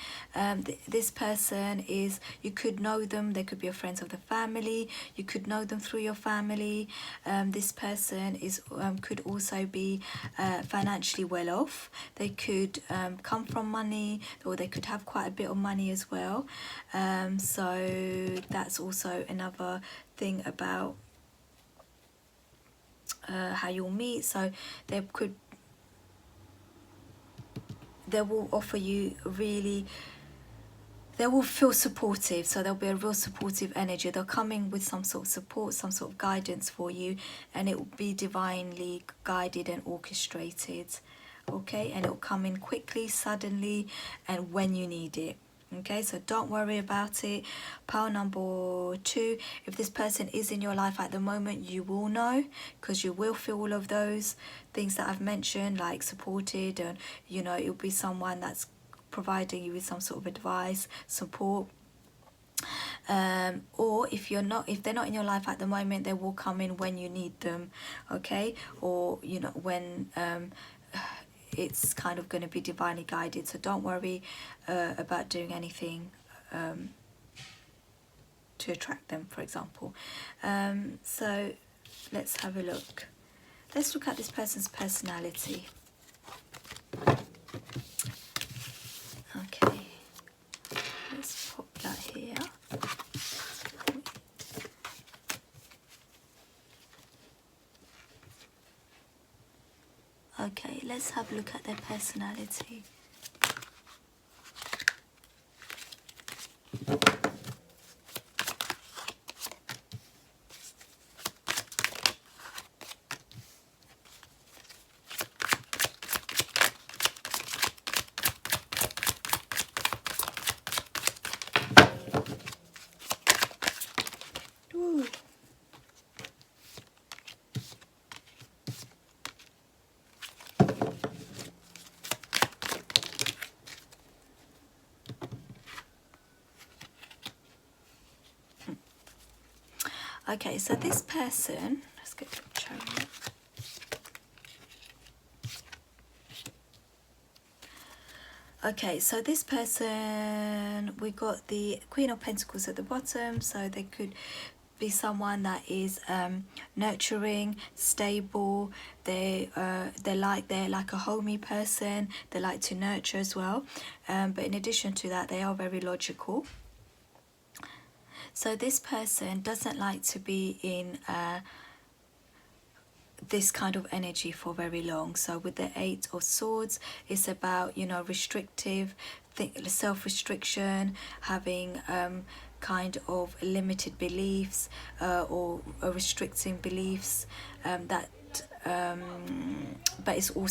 This person is, you could know them, they could be a friend of the family, you could know them through your family. This person is could also be financially well off. They could come from money, or they could have quite a bit of money as well. So that's also another thing about how you'll meet. So they will offer you really, they will feel supportive. So there'll be a real supportive energy. They're coming with some sort of support, some sort of guidance for you, and it will be divinely guided and orchestrated, okay? And it'll come in quickly, suddenly, and when you need it. Okay, so don't worry about it. Pile number 2, if this person is in your life at the moment, you will know, because you will feel all of those things that I've mentioned, like supported, and, you know, it'll be someone that's providing you with some sort of advice, support. Or if they're not in your life at the moment, they will come in when you need them, okay? Or you know, when it's kind of going to be divinely guided. So don't worry about doing anything to attract them, for example. So let's have a look. Let's look at this person's personality. Okay, let's pop that here. Okay, let's have a look at their personality. Ooh. Okay, so this person, let's get the Chariot. Okay, so this person, we got the Queen of Pentacles at the bottom, so they could be someone that is nurturing, stable. They're like a homey person. They like to nurture as well, but in addition to that, they are very logical. So this person doesn't like to be in this kind of energy for very long. So with the Eight of Swords, it's about, you know, restrictive, self-restriction, having kind of limited beliefs or restricting beliefs that but it's all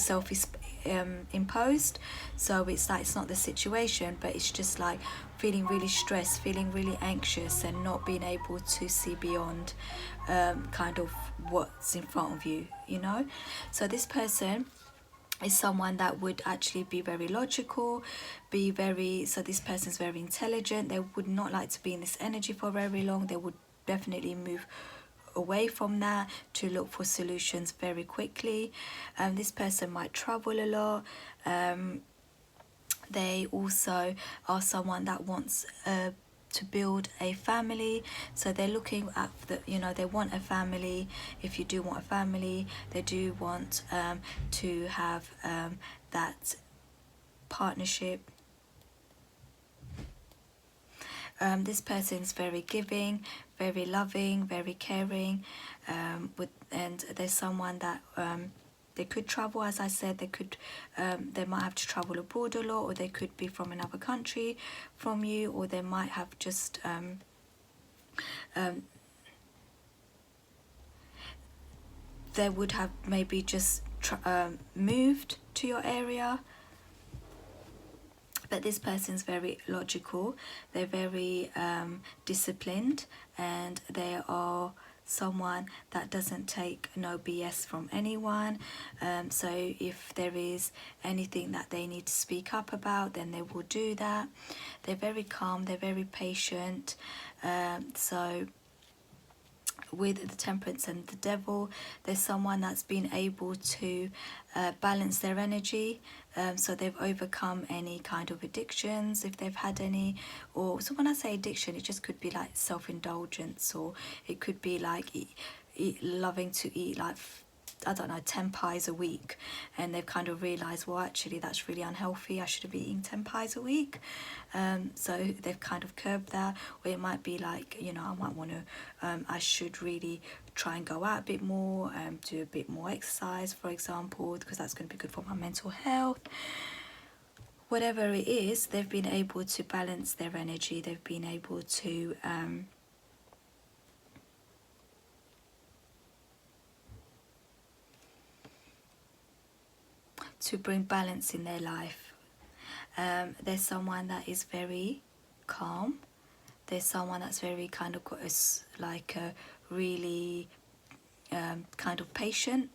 imposed. So it's like, it's not the situation, but it's just like feeling really stressed, feeling really anxious, and not being able to see beyond kind of what's in front of you, you know. So this person is someone that would actually be very logical, so this person's very intelligent. They would not like to be in this energy for very long. They would definitely move away from that to look for solutions very quickly. This person might travel a lot. They also are someone that wants to build a family, so they're looking at the, you know, they want a family. If you do want a family, they do want to have that partnership. This person's very giving, very loving, very caring, and there's someone that they could travel, as I said. They might have to travel abroad a lot, or they could be from another country from you, or they might have just they would have maybe just moved to your area. But this person's very logical. They're very disciplined, and they are someone that doesn't take no BS from anyone. So if there is anything that they need to speak up about, then they will do that. They're very calm, they're very patient. So with the Temperance and the Devil, there's someone that's been able to balance their energy. So they've overcome any kind of addictions, if they've had any. Or so when I say addiction, it just could be like self-indulgence, or it could be like loving to eat like, I don't know, 10 pies a week, and they've kind of realised, well, actually that's really unhealthy, I shouldn't be eating 10 pies a week. So they've kind of curbed that. Or it might be like, you know, I might want to, I should really try and go out a bit more, do a bit more exercise, for example, because that's going to be good for my mental health. Whatever it is, they've been able to balance their energy. They've been able to bring balance in their life. There's someone that is very calm. There's someone that's very kind of got like a really kind of patient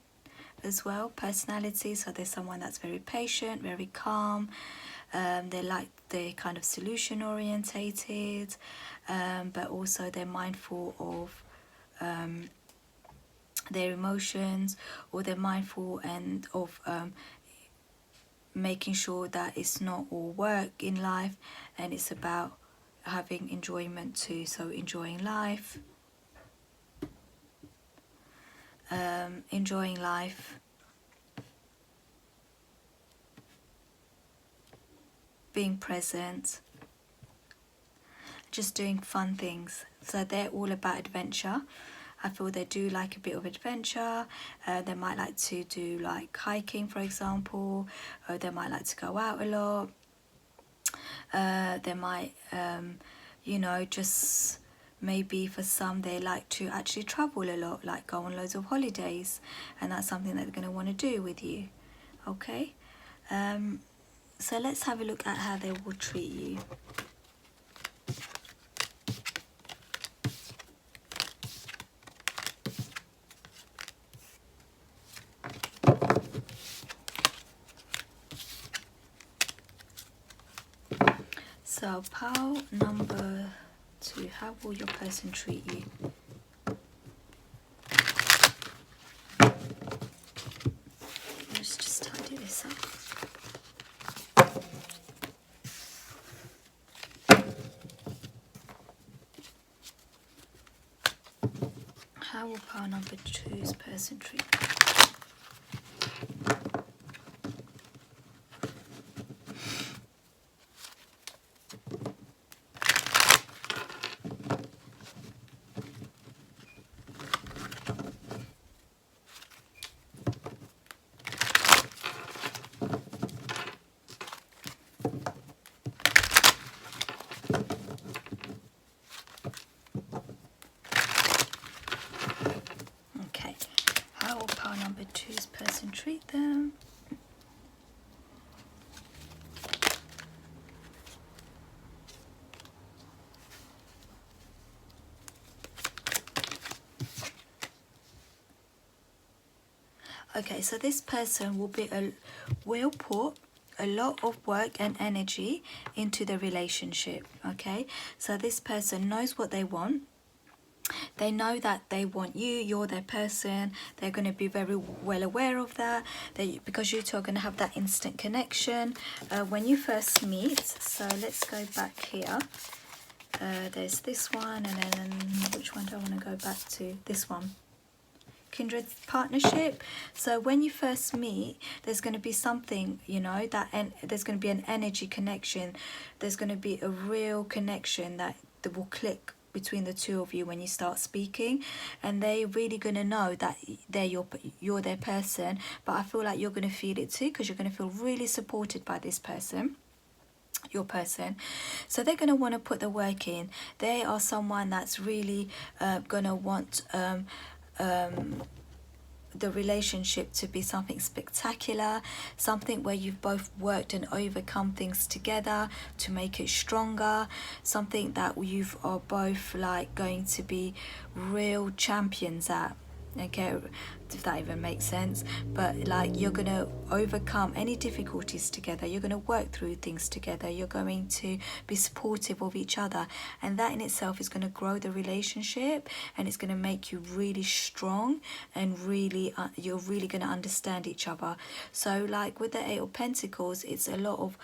as well personality. So there's someone that's very patient, very calm, they're kind of solution orientated, but also they're mindful of their emotions, or they're mindful and of making sure that it's not all work in life, and it's about having enjoyment too. So enjoying life, enjoying life, being present, just doing fun things. So they're all about adventure. I feel they do like a bit of adventure. They might like to do like hiking, for example, or they might like to go out a lot. They might, you know, just maybe for some they like to actually travel a lot, like go on loads of holidays, and that's something that they're going to want to do with you. Okay, so let's have a look at how they will treat you. So pile number 2, how will your person treat you? Let's just tidy this up. How will pile number 2's person treat you? Okay, how will pile number 2's person treat them? Okay, so this person will put a lot of work and energy into the relationship. Okay, so this person knows what they want. They know that they want you, you're their person. They're going to be very well aware of that, because you two are going to have that instant connection when you first meet. So let's go back here. There's this one, and then which one do I want to go back to? This one. Kindred partnership. So when you first meet, there's going to be something, you know, there's going to be an energy connection. There's going to be a real connection that will click between the two of you when you start speaking, and they're really going to know that you're their person. But I feel like you're going to feel it too, because you're going to feel really supported by this person, your person. So they're going to want to put the work in. They are someone that's really going to want the relationship to be something spectacular, something where you've both worked and overcome things together to make it stronger, something that you are both like going to be real champions at. Okay, if that even makes sense. But like, you're going to overcome any difficulties together, you're going to work through things together, you're going to be supportive of each other, and that in itself is going to grow the relationship, and it's going to make you really strong, and really you're really going to understand each other. So like with the 8 of Pentacles, it's a lot of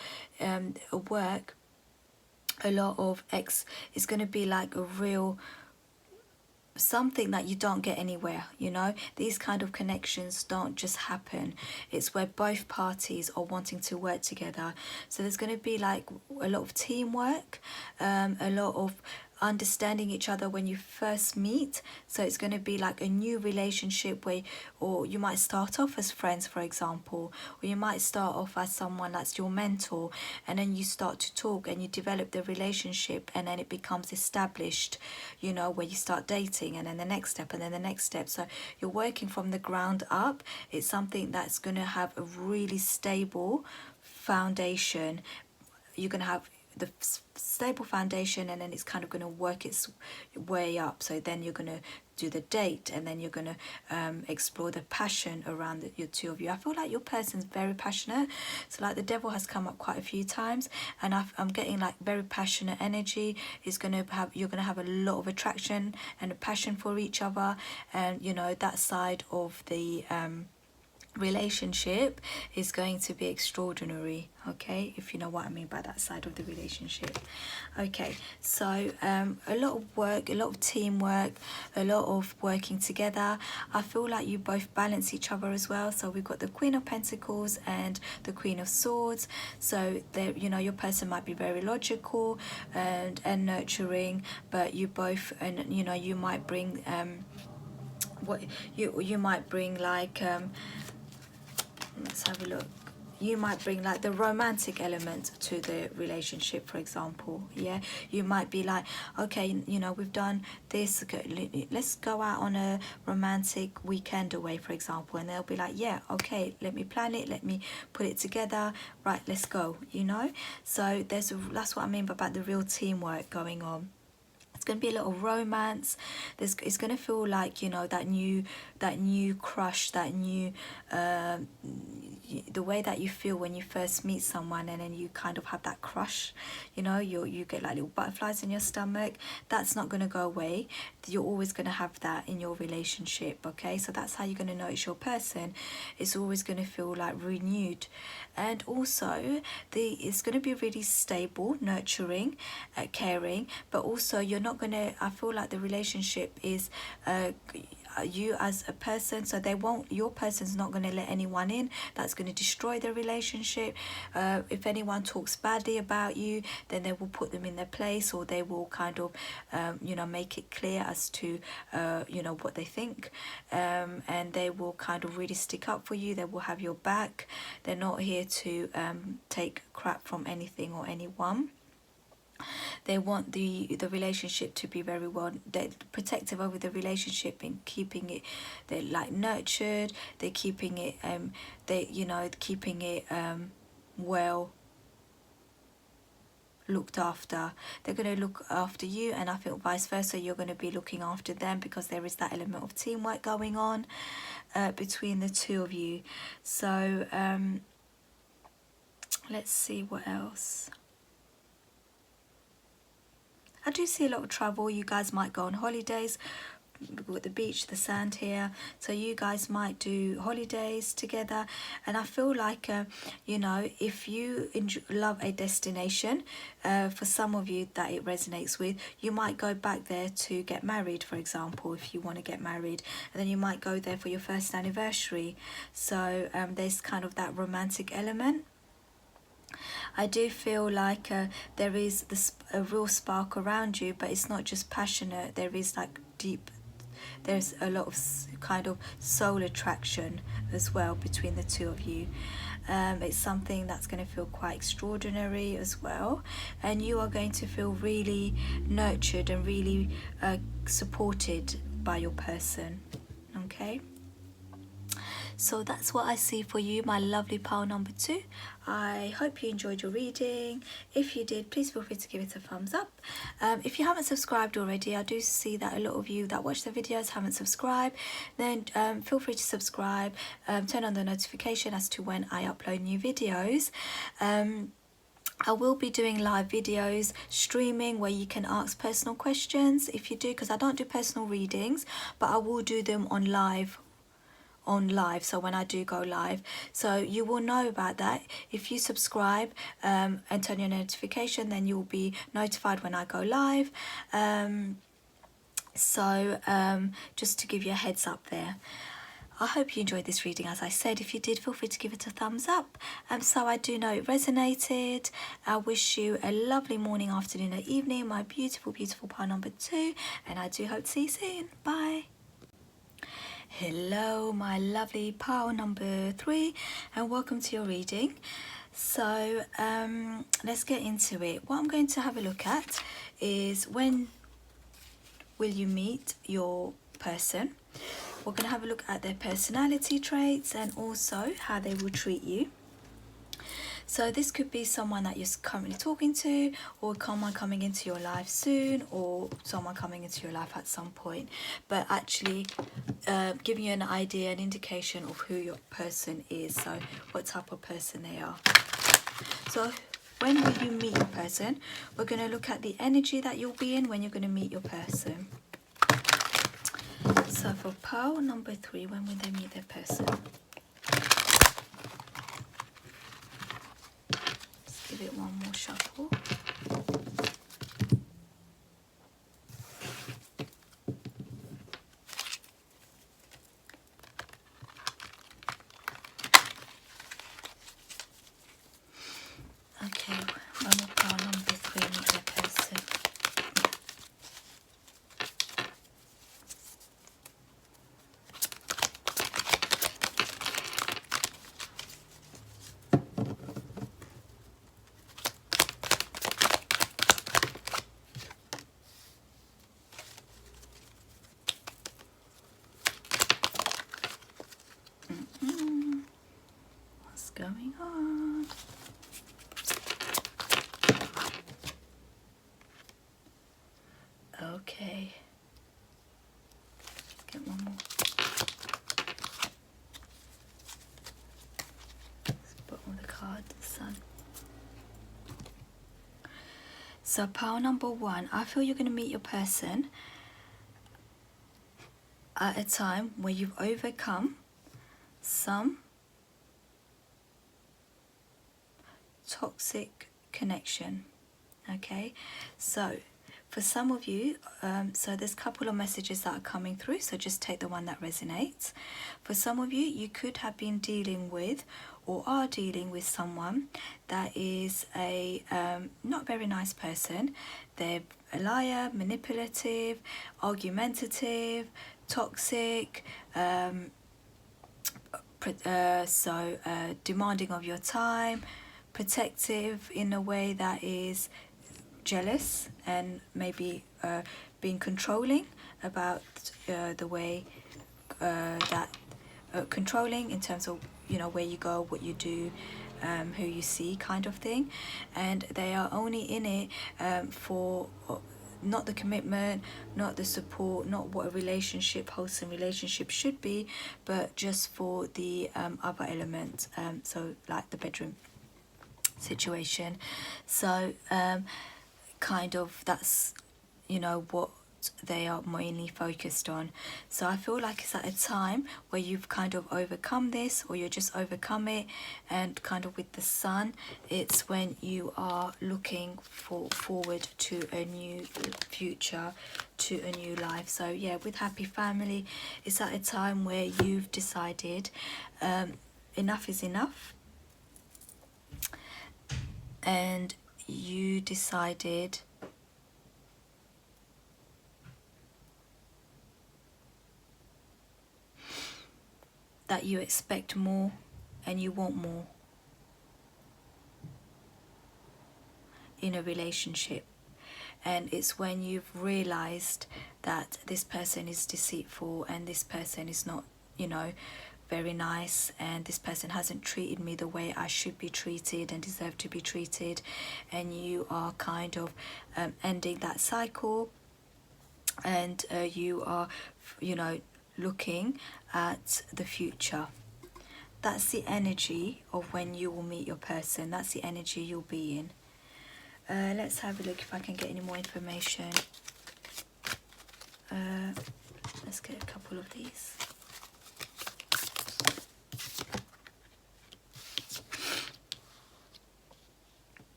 work, a lot of it's going to be like a real something that you don't get anywhere, you know. These kind of connections don't just happen. It's where both parties are wanting to work together. So there's going to be like a lot of teamwork, a lot of understanding each other when you first meet. So it's going to be like a new relationship where, or you might start off as friends, for example, or you might start off as someone that's your mentor, and then you start to talk and you develop the relationship, and then it becomes established, you know, where you start dating, and then the next step, and then the next step. So you're working from the ground up. It's something that's going to have a really stable foundation. You're going to have the stable foundation, and then it's kind of going to work its way up. So then you're going to do the date, and then you're going to explore the passion around your two of you. I feel like your person's very passionate. So like the devil has come up quite a few times, and I'm getting like very passionate energy. You're going to have a lot of attraction and a passion for each other, and you know that side of the relationship is going to be extraordinary, okay, if you know what I mean by that side of the relationship. Okay, so a lot of work, a lot of teamwork, a lot of working together. I feel like you both balance each other as well. So we've got the Queen of Pentacles and the Queen of Swords. So there, you know, your person might be very logical and nurturing, but you both, and you know, you might bring what you might bring like let's have a look. You might bring like the romantic element to the relationship, for example. Yeah, you might be like, okay, you know, we've done this, let's go out on a romantic weekend away, for example. And they'll be like, yeah, okay, let me plan it, let me put it together, right, let's go, you know. So that's what I mean about the real teamwork going on. It's going to be a lot of romance. It's going to feel like, you know, that new crush, that new the way that you feel when you first meet someone, and then you kind of have that crush, you know, you get like little butterflies in your stomach. That's not going to go away. You're always going to have that in your relationship, okay? So that's how you're going to know it's your person. It's always going to feel like renewed. And also it's going to be really stable, nurturing, caring, but also you're not going to, I feel like the relationship is you as a person, so your person's not going to let anyone in that's going to destroy the relationship. If anyone talks badly about you, then they will put them in their place, or they will kind of you know, make it clear as to you know, what they think, and they will kind of really stick up for you. They will have your back. They're not here to take crap from anything or anyone. They want the relationship to be very well, they're protective over the relationship and keeping it, they're like nurtured, they're keeping it keeping it well looked after. They're going to look after you, and I think vice versa, you're going to be looking after them, because there is that element of teamwork going on between the two of you. So let's see what else. I do see a lot of travel. You guys might go on holidays with the beach, the sand here. So you guys might do holidays together. And I feel like, you know, if you love a destination, for some of you that it resonates with, you might go back there to get married, for example, if you want to get married. And then you might go there for your first anniversary. So there's kind of that romantic element. I do feel like there is a real spark around you, but it's not just passionate. There is like there's a lot of kind of soul attraction as well between the two of you. It's something that's going to feel quite extraordinary as well, and you are going to feel really nurtured and really supported by your person, okay? So that's what I see for you, my lovely pile number 2. I hope you enjoyed your reading. If you did, please feel free to give it a thumbs up. If you haven't subscribed already, I do see that a lot of you that watch the videos haven't subscribed. Then feel free to subscribe, turn on the notification as to when I upload new videos. I will be doing live videos, streaming, where you can ask personal questions if you do, because I don't do personal readings, but I will do them on live, so when I do go live, so you will know about that. If you subscribe and turn your notification, then you'll be notified when I go live. Just to give you a heads up there. I hope you enjoyed this reading. As I said, if you did, feel free to give it a thumbs up. So I do know it resonated. I wish you a lovely morning, afternoon or evening, my beautiful, beautiful pile number 2, and I do hope to see you soon. Bye. Hello, my lovely pile number 3, and welcome to your reading. So let's get into it. What I'm going to have a look at is, when will you meet your person? We're going to have a look at their personality traits and also how they will treat you. So this could be someone that you're currently talking to, or someone coming into your life soon, or someone coming into your life at some point, but actually giving you an idea, an indication of who your person is, so what type of person they are. So when will you meet your person? We're going to look at the energy that you'll be in when you're going to meet your person. So for pile number 3, when will they meet their person? Let's give it one more shuffle. Okay, when will pile number 3 meet their person? What's going on? Okay. Get one more. Bottom of the card, the sun. So pile number 1, I feel you're going to meet your person at a time where you've overcome some toxic connection. Okay, so for some of you, so there's a couple of messages that are coming through, so just take the one that resonates. For some of you, you could have been dealing with or are dealing with someone that is a not very nice person. They're a liar, manipulative, argumentative, toxic, demanding of your time, protective in a way that is jealous, and maybe being controlling about the way that controlling in terms of, you know, where you go, what you do, who you see, kind of thing. And they are only in it for not the commitment, not the support, not what a relationship, wholesome relationship should be, but just for the other element, so like the bedroom situation. So kind of that's, you know, what they are mainly focused on. So I feel like it's at a time where you've kind of overcome this, or you're just overcome it, and kind of with the sun, it's when you are looking forward to a new future, to a new life. So yeah, with happy family, it's at a time where you've decided enough is enough, and you decided that you expect more and you want more in a relationship. And it's when you've realized that this person is deceitful, and this person is not, you know, very nice, and this person hasn't treated me the way I should be treated and deserve to be treated, and you are kind of ending that cycle, and you are, you know, looking at the future. That's the energy of when you will meet your person. That's the energy you'll be in. Let's have a look if I can get any more information. Let's get a couple of these.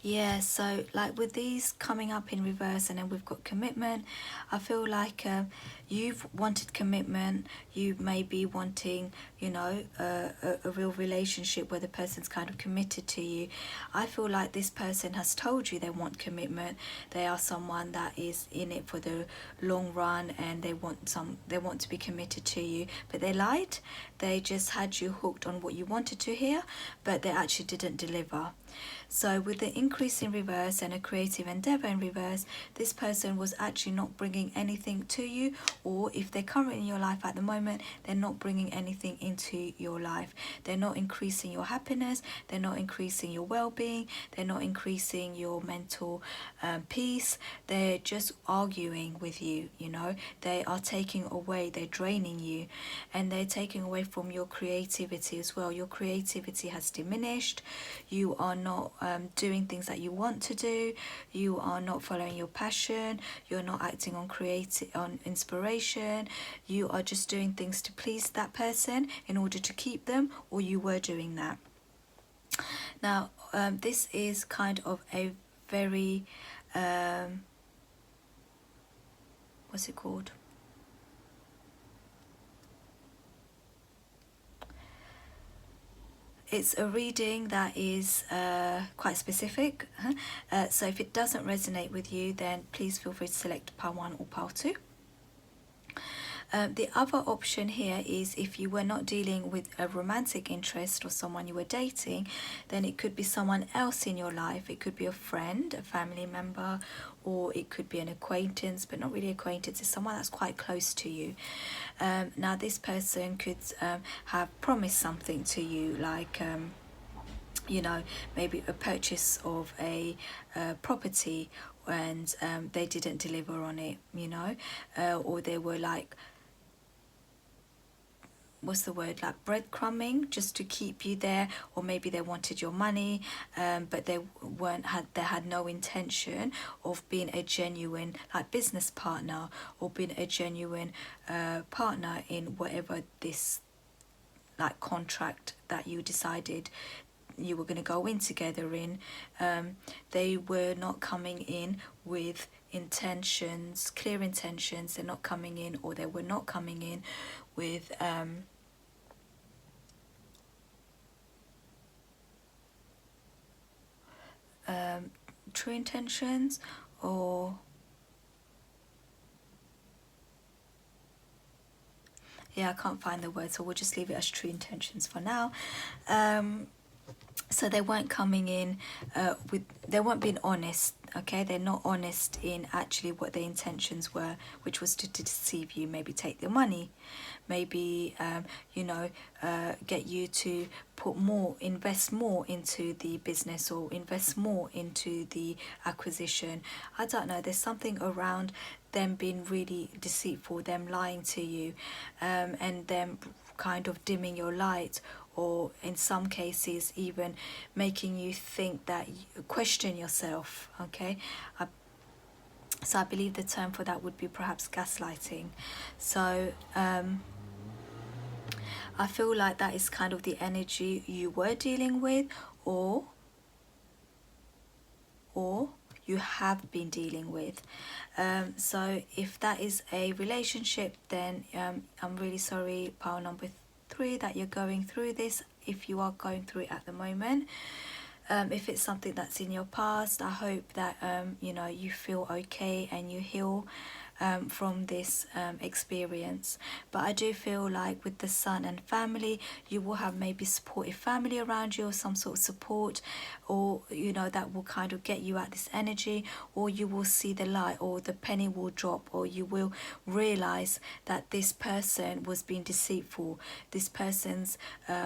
Yeah, so like with these coming up in reverse, and then we've got commitment, I feel like you've wanted commitment. You may be wanting, you know, a real relationship where the person's kind of committed to you. I feel like this person has told you they want commitment. They are someone that is in it for the long run, and they want to be committed to you, but they lied. They just had you hooked on what you wanted to hear, but they actually didn't deliver. So with the increase in reverse and a creative endeavor in reverse, this person was actually not bringing anything to you or if they're currently in your life at the moment, they're not bringing anything into your life. They're not increasing your happiness, they're not increasing your well-being, they're not increasing your mental peace. They're just arguing with you, you know. They are taking away, they're draining you, and they're taking away from your creativity as well. Your creativity has diminished. You are not doing things that you want to do. You are not following your passion. You're not acting on inspiration. You are just doing things to please that person in order to keep them, or you were doing that. Now, this is kind of a very what's it called? It's a reading that is quite specific. So if it doesn't resonate with you, then please feel free to select pile 1 or pile 2. The other option here is if you were not dealing with a romantic interest or someone you were dating, then it could be someone else in your life. It could be a friend, a family member, or it could be an acquaintance, but not really acquaintance. It's someone that's quite close to you. Now this person could have promised something to you, like you know, maybe a purchase of a property, and they didn't deliver on it, you know, or they were like, what's the word, like breadcrumbing just to keep you there, or maybe they wanted your money, but they had no intention of being a genuine like business partner, or being a genuine partner in whatever this like contract that you decided you were going to go in together in. They were not coming in with intentions, clear intentions. They're not coming in, or they were not coming in with true intentions, or yeah, I can't find the word, so we'll just leave it as true intentions for now. So they weren't coming in they weren't being honest, okay? They're not honest in actually what their intentions were, which was to deceive you, maybe take your money, maybe you know, get you to invest more into the business, or invest more into the acquisition. I don't know, there's something around them being really deceitful, them lying to you, and them kind of dimming your light, or in some cases even making you think that you question yourself, okay? So I believe the term for that would be perhaps gaslighting. So I feel like that is kind of the energy you were dealing with, or you have been dealing with. So if that is a relationship, then I'm really sorry, pile number 3, that you're going through this, if you are going through it at the moment. If it's something that's in your past, I hope that you know, you feel okay and you heal from this experience. But I do feel like with the Sun and family, you will have maybe supportive family around you, or some sort of support, or you know, that will kind of get you out this energy, or you will see the light, or the penny will drop, or you will realize that this person was being deceitful, this person's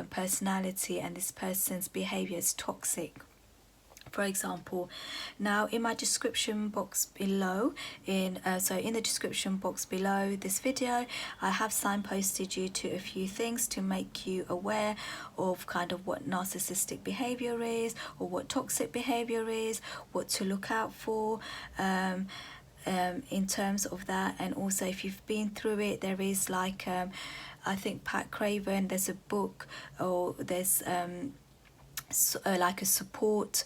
personality and this person's behavior is toxic, for example. Now in my description box below, in the description box below this video, I have signposted you to a few things to make you aware of kind of what narcissistic behavior is, or what toxic behavior is, what to look out for in terms of that. And also, if you've been through it, there is like I think Pat Craven, there's a book, or there's like a support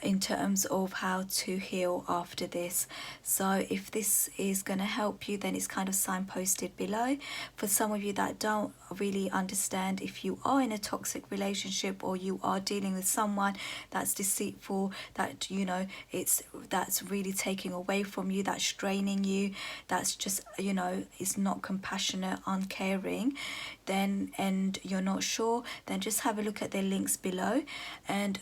in terms of how to heal after this. So if this is going to help you, then it's kind of signposted below. For some of you that don't really understand, if you are in a toxic relationship, or you are dealing with someone that's deceitful, that you know, that's really taking away from you, that's draining you, that's just, you know, is not compassionate, uncaring, then, and you're not sure, then just have a look at the links below, and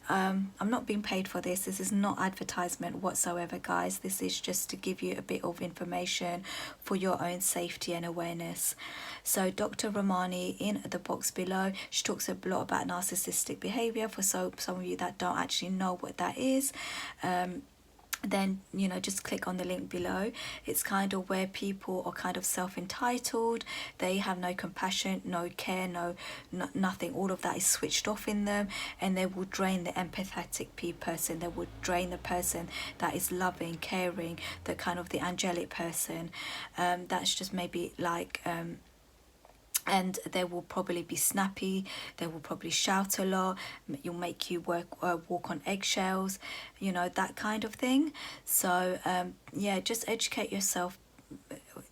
I'm not being paid for this. This is not advertisement whatsoever, guys. This is just to give you a bit of information for your own safety and awareness. So Dr. Romani, in the box below, she talks a lot about narcissistic behavior. For some of you that don't actually know what that is, then just click on the link below. It's kind of where people are kind of self-entitled. They have no compassion, no care, nothing. All of that is switched off in them, and they will drain the empathetic person. They will drain the person that is loving, caring, the kind of the angelic person. That's just maybe like and they will probably be snappy, they will probably shout a lot, you'll make you walk on eggshells, that kind of thing. So yeah, just educate yourself.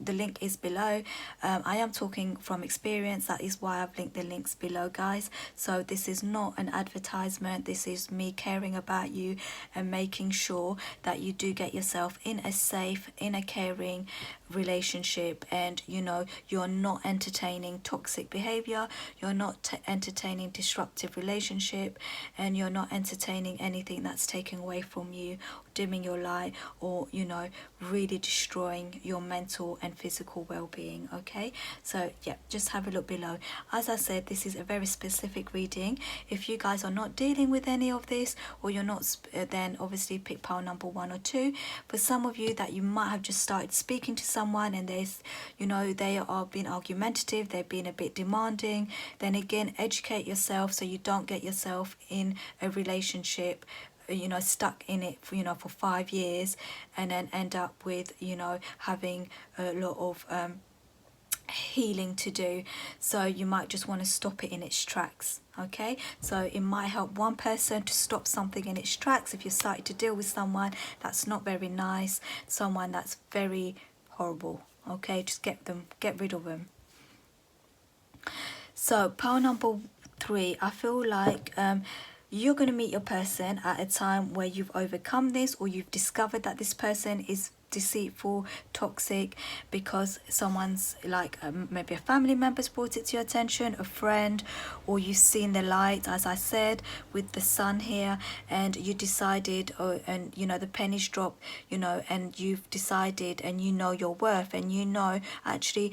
The link is below. I am talking from experience. That is why I've linked the links below, guys. So this is not an advertisement. This is me caring about you and making sure that you do get yourself in a safe, in a caring relationship, and you're not entertaining toxic behavior, you're not entertaining disruptive relationship, and you're not entertaining anything that's taking away from you, dimming your light, or really destroying your mental and physical well-being. Okay, so yeah, just have a look below. As I said, this is a very specific reading. If you guys are not dealing with any of this, or you're not, then obviously pick pile number 1 or 2. For some of you that you might have just started speaking to someone and there's they are being argumentative, they're being a bit demanding, then again, educate yourself so you don't get yourself in a relationship stuck in it for 5 years, and then end up with having a lot of healing to do. So you might just want to stop it in its tracks. Okay, so it might help one person to stop something in its tracks. If you're starting to deal with someone that's not very nice, someone that's very horrible, okay, just get rid of them. So pile number 3, I feel like you're going to meet your person at a time where you've overcome this, or you've discovered that this person is deceitful, toxic, because someone's like maybe a family member's brought it to your attention, a friend, or you've seen the light, as I said, with the sun here, and you decided, and the pennies dropped, and you've decided, and your worth, and actually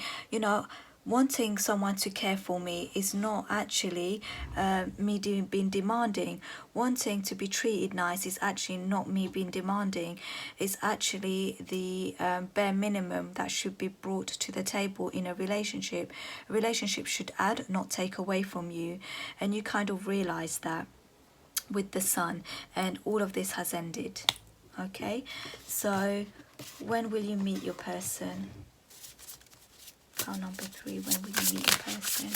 wanting someone to care for me is not actually me being demanding. Wanting to be treated nice is actually not me being demanding. It's actually the bare minimum that should be brought to the table in a relationship. A relationship should add, not take away from you. And you kind of realize that with the sun, and all of this has ended. Okay, so when will you meet your person? Pile number 3, when will you meet your person?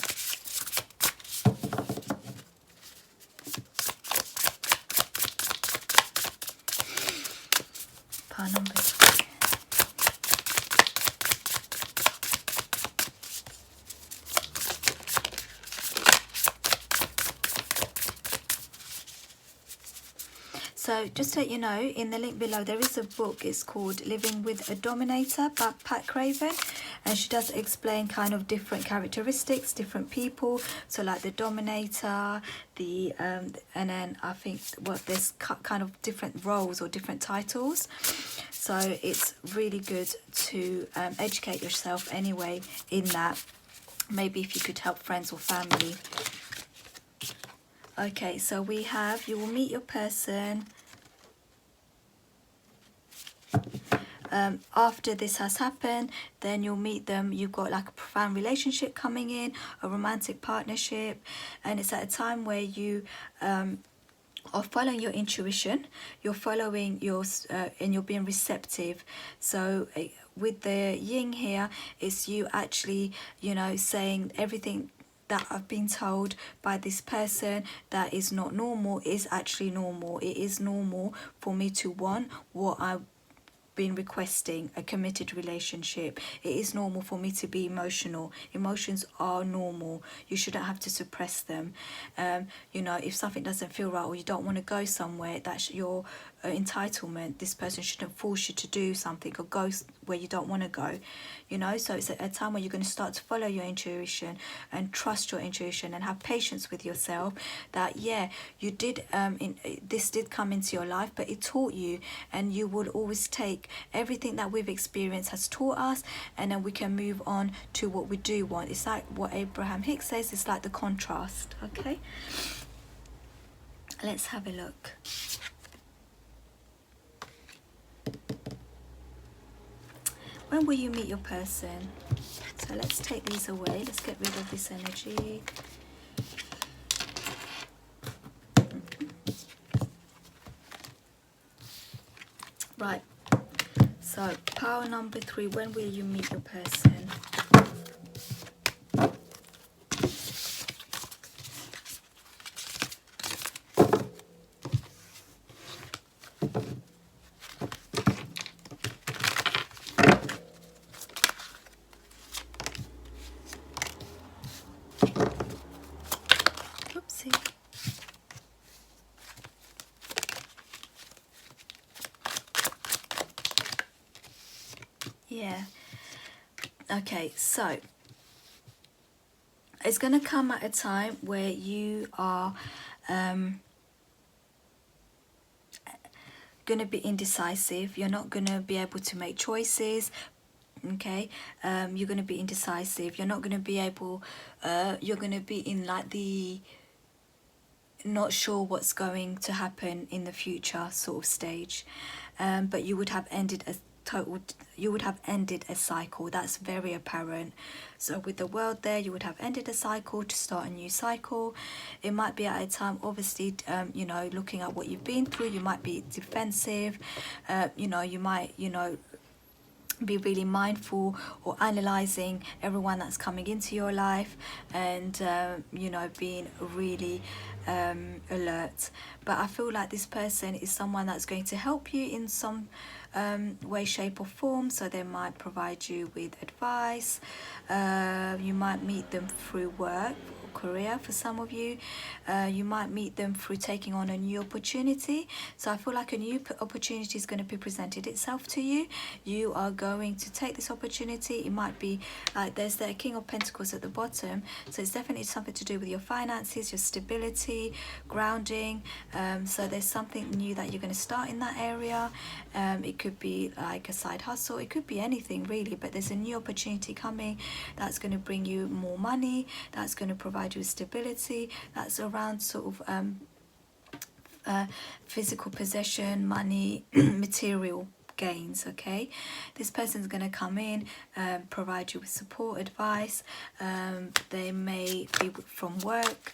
Pile number 3. So just to let you know, in the link below there is a book. It's called Living with a Dominator by Pat Craven, and she does explain kind of different characteristics, different people. So like the dominator, the and then I think there's kind of different roles or different titles. So it's really good to educate yourself anyway in that. Maybe if you could help friends or family. Okay, so we have, you will meet your person after this has happened, then you'll meet them. You've got like a profound relationship coming in, a romantic partnership, and it's at a time where you are following your intuition, you're following your and you're being receptive. So with the yin here, it's you actually saying everything that I've been told by this person that is not normal is actually normal. It is normal for me to want what I been requesting a committed relationship. It is normal for me to be emotional. Emotions are normal. You shouldn't have to suppress them. You know, if something doesn't feel right or you don't want to go somewhere, that's your entitlement. This person shouldn't force you to do something or go where you don't want to go, you know. So it's a time where you're going to start to follow your intuition and trust your intuition and have patience with yourself, that yeah, you did this did come into your life, but it taught you, and you would always take everything that we've experienced has taught us, and then we can move on to what we do want. It's like what Abraham Hicks says, it's like the contrast. Okay, let's have a look. When will you meet your person? So let's take these away. Let's get rid of this energy. Right. So power number 3. When will you meet your person? Oopsie. Yeah. Okay, so it's going to come at a time where you are going to be indecisive. You're not going to be able to make choices. Okay, you're going to be indecisive. You're not going to be able, you're going to be in like the not sure what's going to happen in the future sort of stage. But you would have ended a cycle. That's very apparent. So with the world there, you would have ended a cycle to start a new cycle. It might be at a time, obviously, you know, looking at what you've been through, you might be defensive. You know, you might, you know, be really mindful or analyzing everyone that's coming into your life, and you know, being really alert. But I feel like this person is someone that's going to help you in some way, shape or form. So they might provide you with advice. You might meet them through work, career for some of you. You might meet them through taking on a new opportunity. So I feel like a new opportunity is going to be presented itself to you. You are going to take this opportunity. It might be like there's the King of Pentacles at the bottom, so it's definitely something to do with your finances, your stability, grounding. So there's something new that you're going to start in that area. It could be like a side hustle, it could be anything really, but there's a new opportunity coming that's going to bring you more money, that's going to provide you with stability, that's around sort of physical possession, money, material gains. Okay, this person's going to come in, provide you with support, advice. They may be from work.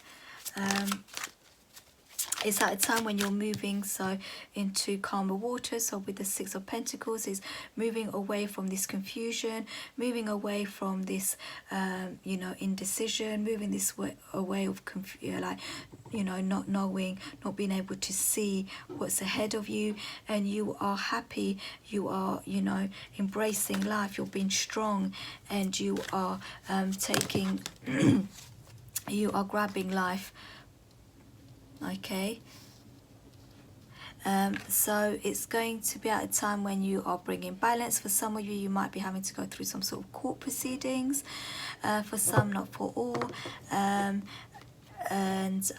It's at a time when you're moving so into calmer waters. So with the Six of Pentacles, is moving away from this confusion, moving away from this you know, indecision, moving this way away of like, you know, not knowing, not being able to see what's ahead of you. And you are happy, you are, you know, embracing life, you're being strong, and you are taking you are grabbing life. Okay, so it's going to be at a time when you are bringing balance. For some of you, you might be having to go through some sort of court proceedings. For some, not for all. And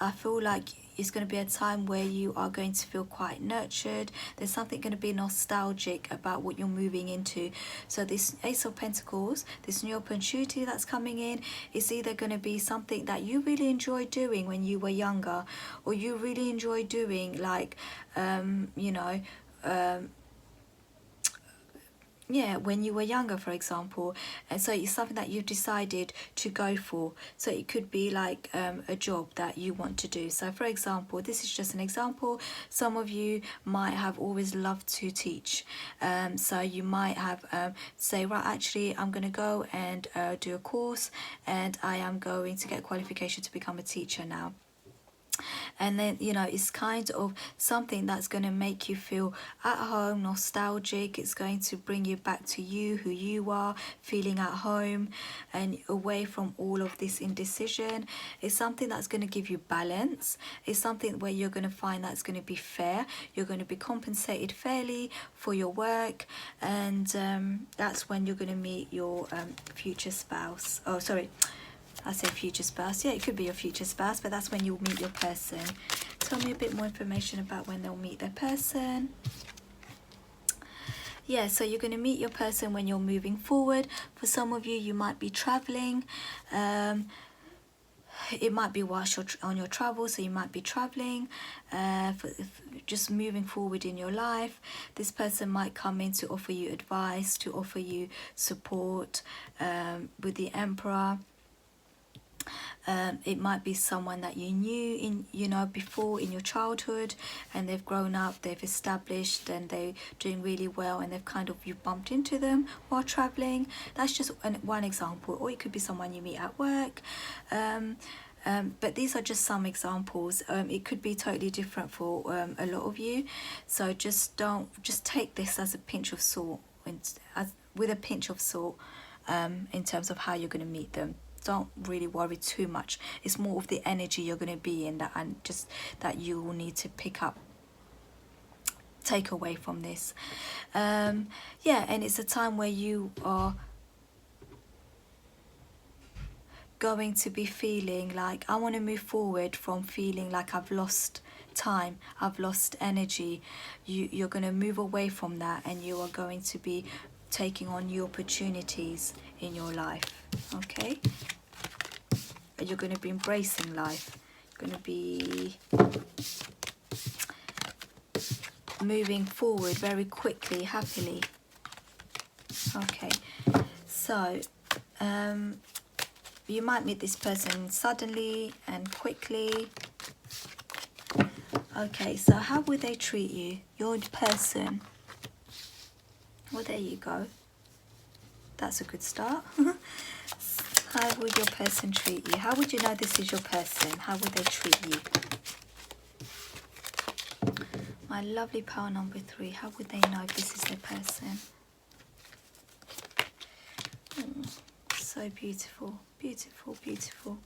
I feel like it's going to be a time where you are going to feel quite nurtured. There's something going to be nostalgic about what you're moving into. So this Ace of Pentacles, this new opportunity that's coming in, is either going to be something that you really enjoyed doing when you were younger, or you really enjoy doing, like you know, yeah, when you were younger, for example. And so it's something that you've decided to go for. So it could be like a job that you want to do. So for example, this is just an example. Some of you might have always loved to teach. So you might have say, right, actually I'm going to go and do a course, and I am going to get qualification to become a teacher now. And then, you know, it's kind of something that's going to make you feel at home, nostalgic. It's going to bring you back to you, who you are, feeling at home and away from all of this indecision. It's something that's going to give you balance. It's something where you're going to find that's going to be fair. You're going to be compensated fairly for your work, and that's when you're going to meet your future spouse. Oh, sorry, I say future spouse. Yeah, it could be your future spouse, but that's when you'll meet your person. Tell me a bit more information about when they'll meet their person. Yeah, so you're going to meet your person when you're moving forward. For some of you, you might be traveling. It might be whilst you're on your travel, so you might be traveling, just moving forward in your life. This person might come in to offer you advice, to offer you support. With the Emperor, it might be someone that you knew before in your childhood, and they've grown up, they've established, and they're doing really well, and you bumped into them while traveling. That's just one example. Or it could be someone you meet at work. But these are just some examples. It could be totally different for a lot of you. So just take this as a pinch of salt, with a pinch of salt, in terms of how you're going to meet them. Don't really worry too much. It's more of the energy you're going to be in that you will need to take away from this. Yeah, and it's a time where you are going to be feeling like, I want to move forward from feeling like I've lost time, I've lost energy. You're going to move away from that, and you are going to be taking on new opportunities in your life. Okay, and you're going to be embracing life. You're going to be moving forward very quickly, happily. Okay, so you might meet this person suddenly and quickly. Okay, so how would they treat you, your person? Well, there you go. That's a good start. How would your person treat you? How would you know this is your person? How would they treat you? My lovely power number 3. How would they know if this is their person? So beautiful, beautiful, beautiful.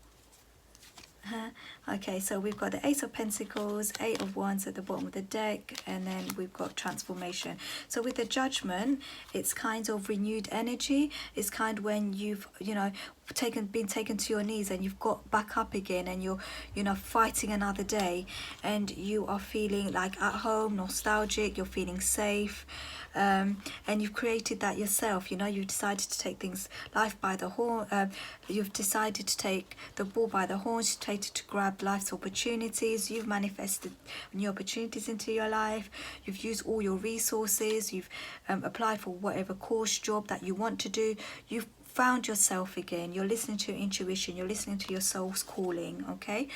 Okay, so we've got the Ace of Pentacles, 8 of Wands at the bottom of the deck, and then we've got transformation. So with the Judgment, it's kind of renewed energy. It's kind of when you've been taken to your knees, and you've got back up again, and you're fighting another day, and you are feeling like at home, nostalgic, you're feeling safe. And you've created that yourself. You've decided to take life by the horn. You've decided to take the bull by the horns. You've decided to grab life's opportunities. You've manifested new opportunities into your life. You've used all your resources. You've applied for whatever course, job that you want to do. You've found yourself again. You're listening to your intuition. You're listening to your soul's calling. Okay,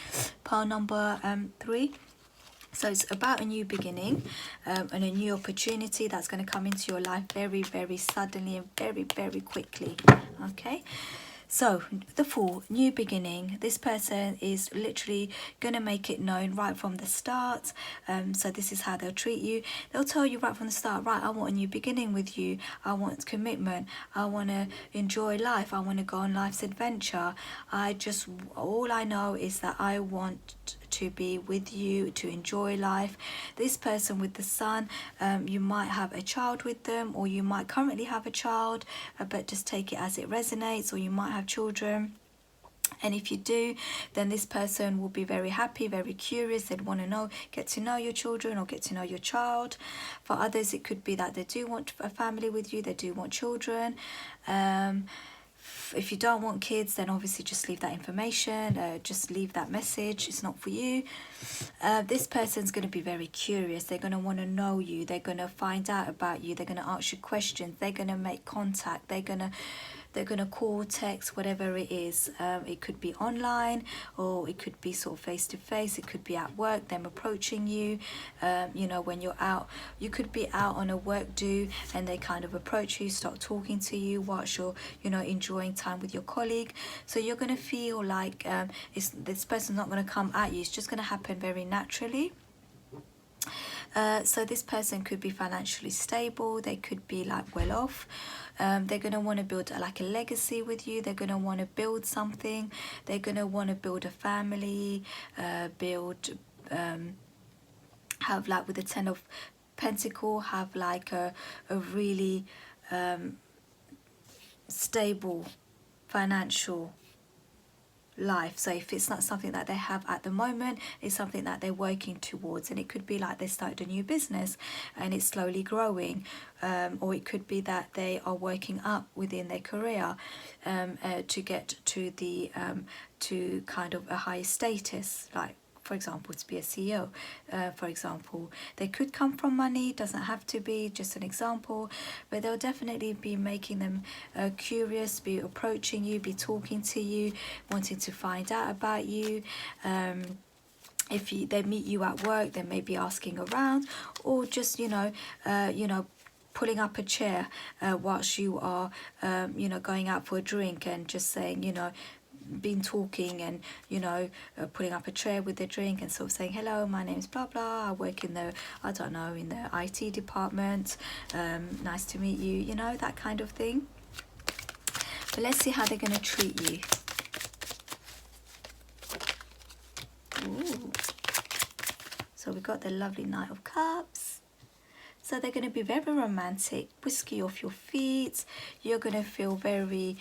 pile number 3. So it's about a new beginning, and a new opportunity that's going to come into your life very, very suddenly and very, very quickly. Okay, so the Fool, new beginning. This person is literally going to make it known right from the start. So this is how they'll treat you. They'll tell you right from the start, right, I want a new beginning with you. I want commitment. I want to enjoy life. I want to go on life's adventure. All I know is that I want to be with you, to enjoy life. This person with the Sun, you might have a child with them, or you might currently have a child, but just take it as it resonates, or you might have children. And if you do, then this person will be very happy, very curious. They'd want to get to know your children, or get to know your child. For others, it could be that they do want a family with you, they do want children. If you don't want kids, then obviously just leave that information, just leave that message. It's not for you. This person's going to be very curious. They're going to want to know you. They're going to find out about you. They're going to ask you questions. They're going to make contact. They're going to they're going to call, text, whatever it is. It could be online, or it could be sort of face to face. It could be at work, them approaching you. You know, when you're out, you could be out on a work do, and they kind of approach you, start talking to you whilst you're, you know, enjoying time with your colleague. So you're going to feel like this person's not going to come at you. It's just going to happen very naturally. So this person could be financially stable, they could be like well off. They're going to want to build like a legacy with you. They're going to want to build something. They're going to want to build a family, have like with the Ten of Pentacle, have like a really stable financial life. So if it's not something that they have at the moment, it's something that they're working towards, and it could be like they started a new business and it's slowly growing, or it could be that they are working up within their career to get to the to kind of a higher status, like for example to be a CEO. For example, they could come from money, doesn't have to be, just an example, but they'll definitely be making them curious, be approaching you, be talking to you, wanting to find out about you. If they meet you at work, they may be asking around, or just you know pulling up a chair whilst you are going out for a drink, and just saying, been talking, and putting up a chair with the drink and sort of saying, hello, my name's blah blah, I work in the, I don't know, in the IT department, nice to meet you, that kind of thing. But let's see how they're going to treat you. Ooh. So we got the lovely Knight of Cups. So they're going to be very romantic, whiskey off your feet. You're going to feel very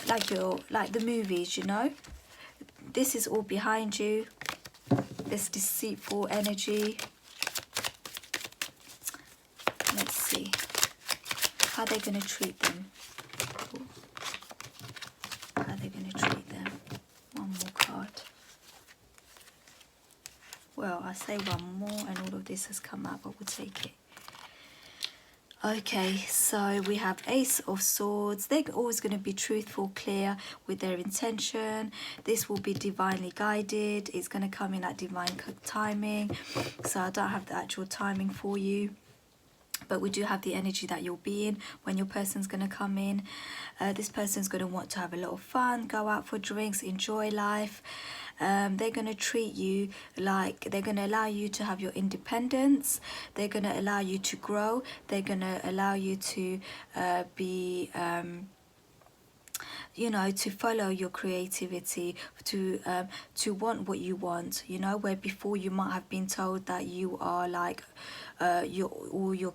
like the movies, This is all behind you. This deceitful energy. Let's see how they're going to treat them. Ooh. How they're going to treat them. One more card. Well, I say one more and all of this has come out, but we'll take it. Okay, so we have Ace of Swords. They're always going to be truthful, clear with their intention. This will be divinely guided. It's going to come in at divine timing. So I don't have the actual timing for you, but we do have the energy that you'll be in when your person's going to come in. This person's going to want to have a lot of fun, go out for drinks, enjoy life. They're going to treat you like, they're going to allow you to have your independence. They're going to allow you to grow. They're going to allow you to be... to follow your creativity, to want what you want, where before you might have been told that you are like, all you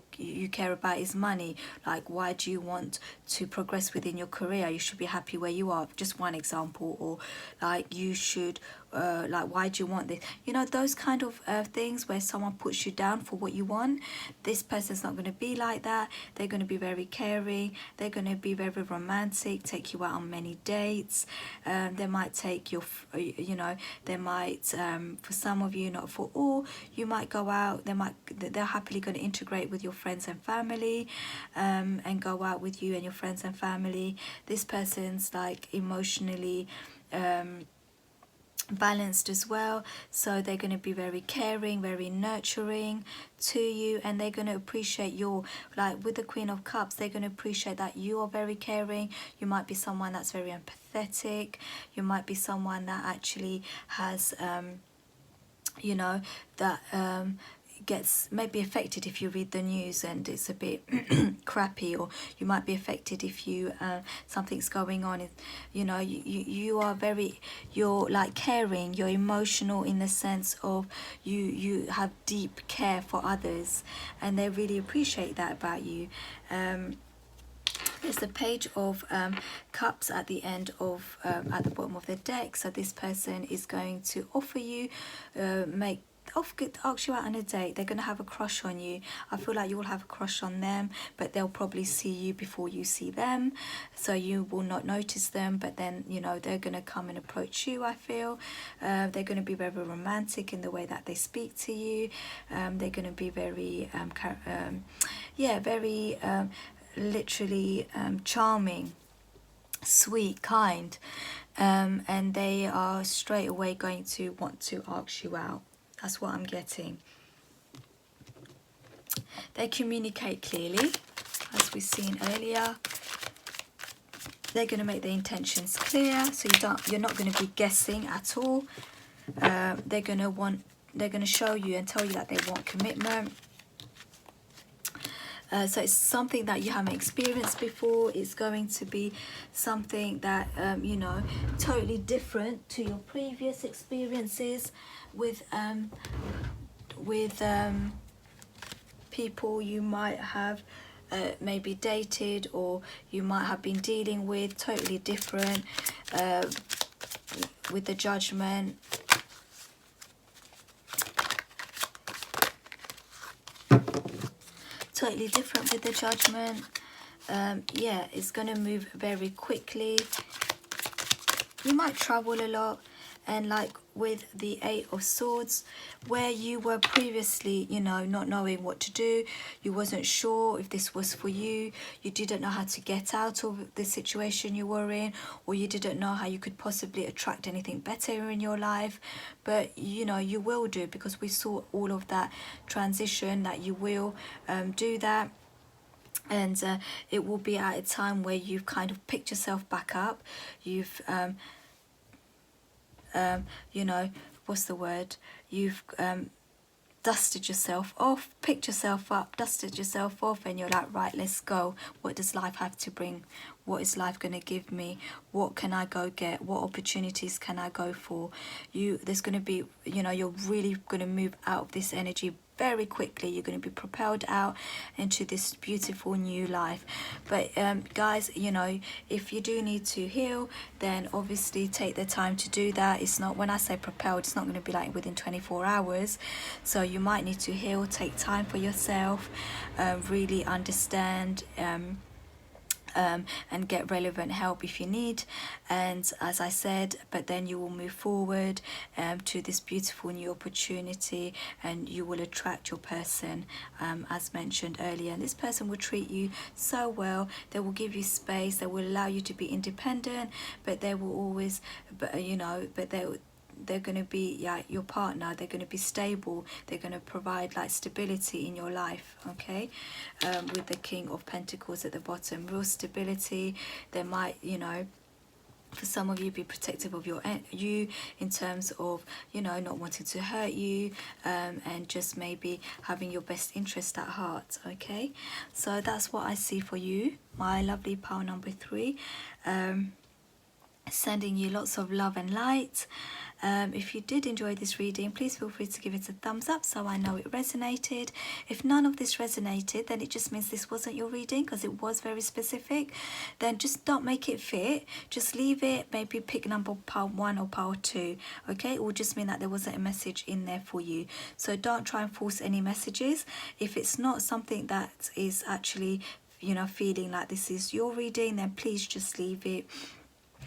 care about is money. Like, why do you want to progress within your career? You should be happy where you are. Just one example. Or like, you should like, why do you want this? Those kind of things where someone puts you down for what you want. This person's not going to be like that. They're going to be very caring. They're going to be very romantic, take you out on many dates. They might take your, they might, for some of you, not for all, you might go out. They're happily going to integrate with your friends and family, and go out with you and your friends and family. This person's like emotionally balanced as well, so they're going to be very caring, very nurturing to you, and they're going to appreciate your, like with the Queen of Cups, they're going to appreciate that you are very caring. You might be someone that's very empathetic. You might be someone that actually has that gets maybe affected if you read the news and it's a bit crappy, or you might be affected if you something's going on. You are very, you're like caring, you're emotional in the sense of you have deep care for others, and they really appreciate that about you. There's the Page of Cups at the end of at the bottom of the deck. So this person is going to offer you ask you out on a date. They're going to have a crush on you. I feel like you will have a crush on them, but they'll probably see you before you see them, so you will not notice them, but then they're going to come and approach you. I feel they're going to be very romantic in the way that they speak to you. They're going to be very very literally charming sweet, kind, and they are straight away going to want to ask you out. That's what I'm getting. They communicate clearly, as we've seen earlier. They're going to make their intentions clear, so you're not going to be guessing at all. They're going to show you and tell you that they want commitment. So it's something that you haven't experienced before. It's going to be something that, you know, totally different to your previous experiences with people you might have maybe dated, or you might have been dealing with. Totally different with the Judgment. Totally different with the Judgment. Yeah, it's going to move very quickly. You might travel a lot, and like with the Eight of Swords, where you were previously, you know, not knowing what to do, you wasn't sure if this was for you, you didn't know how to get out of the situation you were in, or you didn't know how you could possibly attract anything better in your life. But you know, you will do, because we saw all of that transition, that you will do that. And it will be at a time where you've kind of picked yourself back up. You've you know, what's the word? You've dusted yourself off, picked yourself up, dusted yourself off, and you're like, right, let's go. What does life have to bring? What is life going to give me? What can I go get? What opportunities can I go for? There's going to be, you know, you're really going to move out of this energy very quickly. You're going to be propelled out into this beautiful new life. But guys, you know, if you do need to heal, then obviously take the time to do that. It's not, when I say propelled, it's not going to be like within 24 hours. So you might need to heal, take time for yourself, really understand and get relevant help if you need. And as I said, but then you will move forward to this beautiful new opportunity, and you will attract your person, as mentioned earlier. And this person will treat you so well. They will give you space. They will allow you to be independent, but they will always, you know, but they're going to be, yeah, your partner. They're going to be stable. They're going to provide like stability in your life, okay? With the King of Pentacles at the bottom, real stability. They might, you know, for some of you, be protective of you in terms of, you know, not wanting to hurt you, and just maybe having your best interest at heart, okay? So that's what I see for you, my lovely pile number 3. Sending you lots of love and light. If you did enjoy this reading, please feel free to give it a thumbs up so I know it resonated. If none of this resonated, then it just means this wasn't your reading, because it was very specific. Then just don't make it fit. Just leave it. Maybe pick number pile 1 or pile 2. Okay, it will just mean that there wasn't a message in there for you. So don't try and force any messages. If it's not something that is actually, you know, feeling like this is your reading, then please just leave it.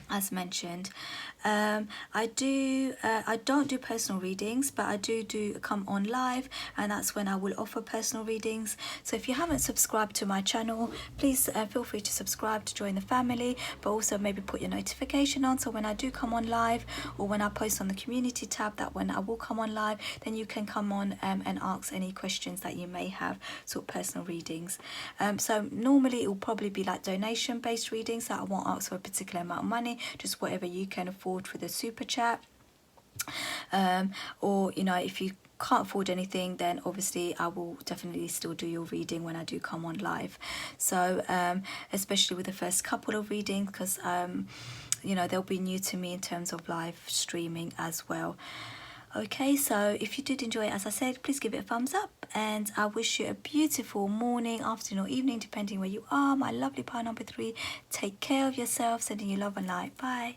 As mentioned, I don't do personal readings, but I do come on live, and that's when I will offer personal readings. So if you haven't subscribed to my channel, please feel free to subscribe to join the family, but also maybe put your notification on, so when I do come on live, or when I post on the community tab, that when I will come on live, then you can come on and ask any questions that you may have, sort of personal readings. So normally it will probably be like donation based readings, that I won't ask for a particular amount of money, just whatever you can afford for the super chat. Or, you know, if you can't afford anything, then obviously I will definitely still do your reading when I do come on live. So especially with the first couple of readings, because you know, they'll be new to me in terms of live streaming as well. Okay, so if you did enjoy it, as I said, please give it a thumbs up, and I wish you a beautiful morning, afternoon or evening, depending where you are, my lovely pile number 3. Take care of yourself, sending you love and light. Bye.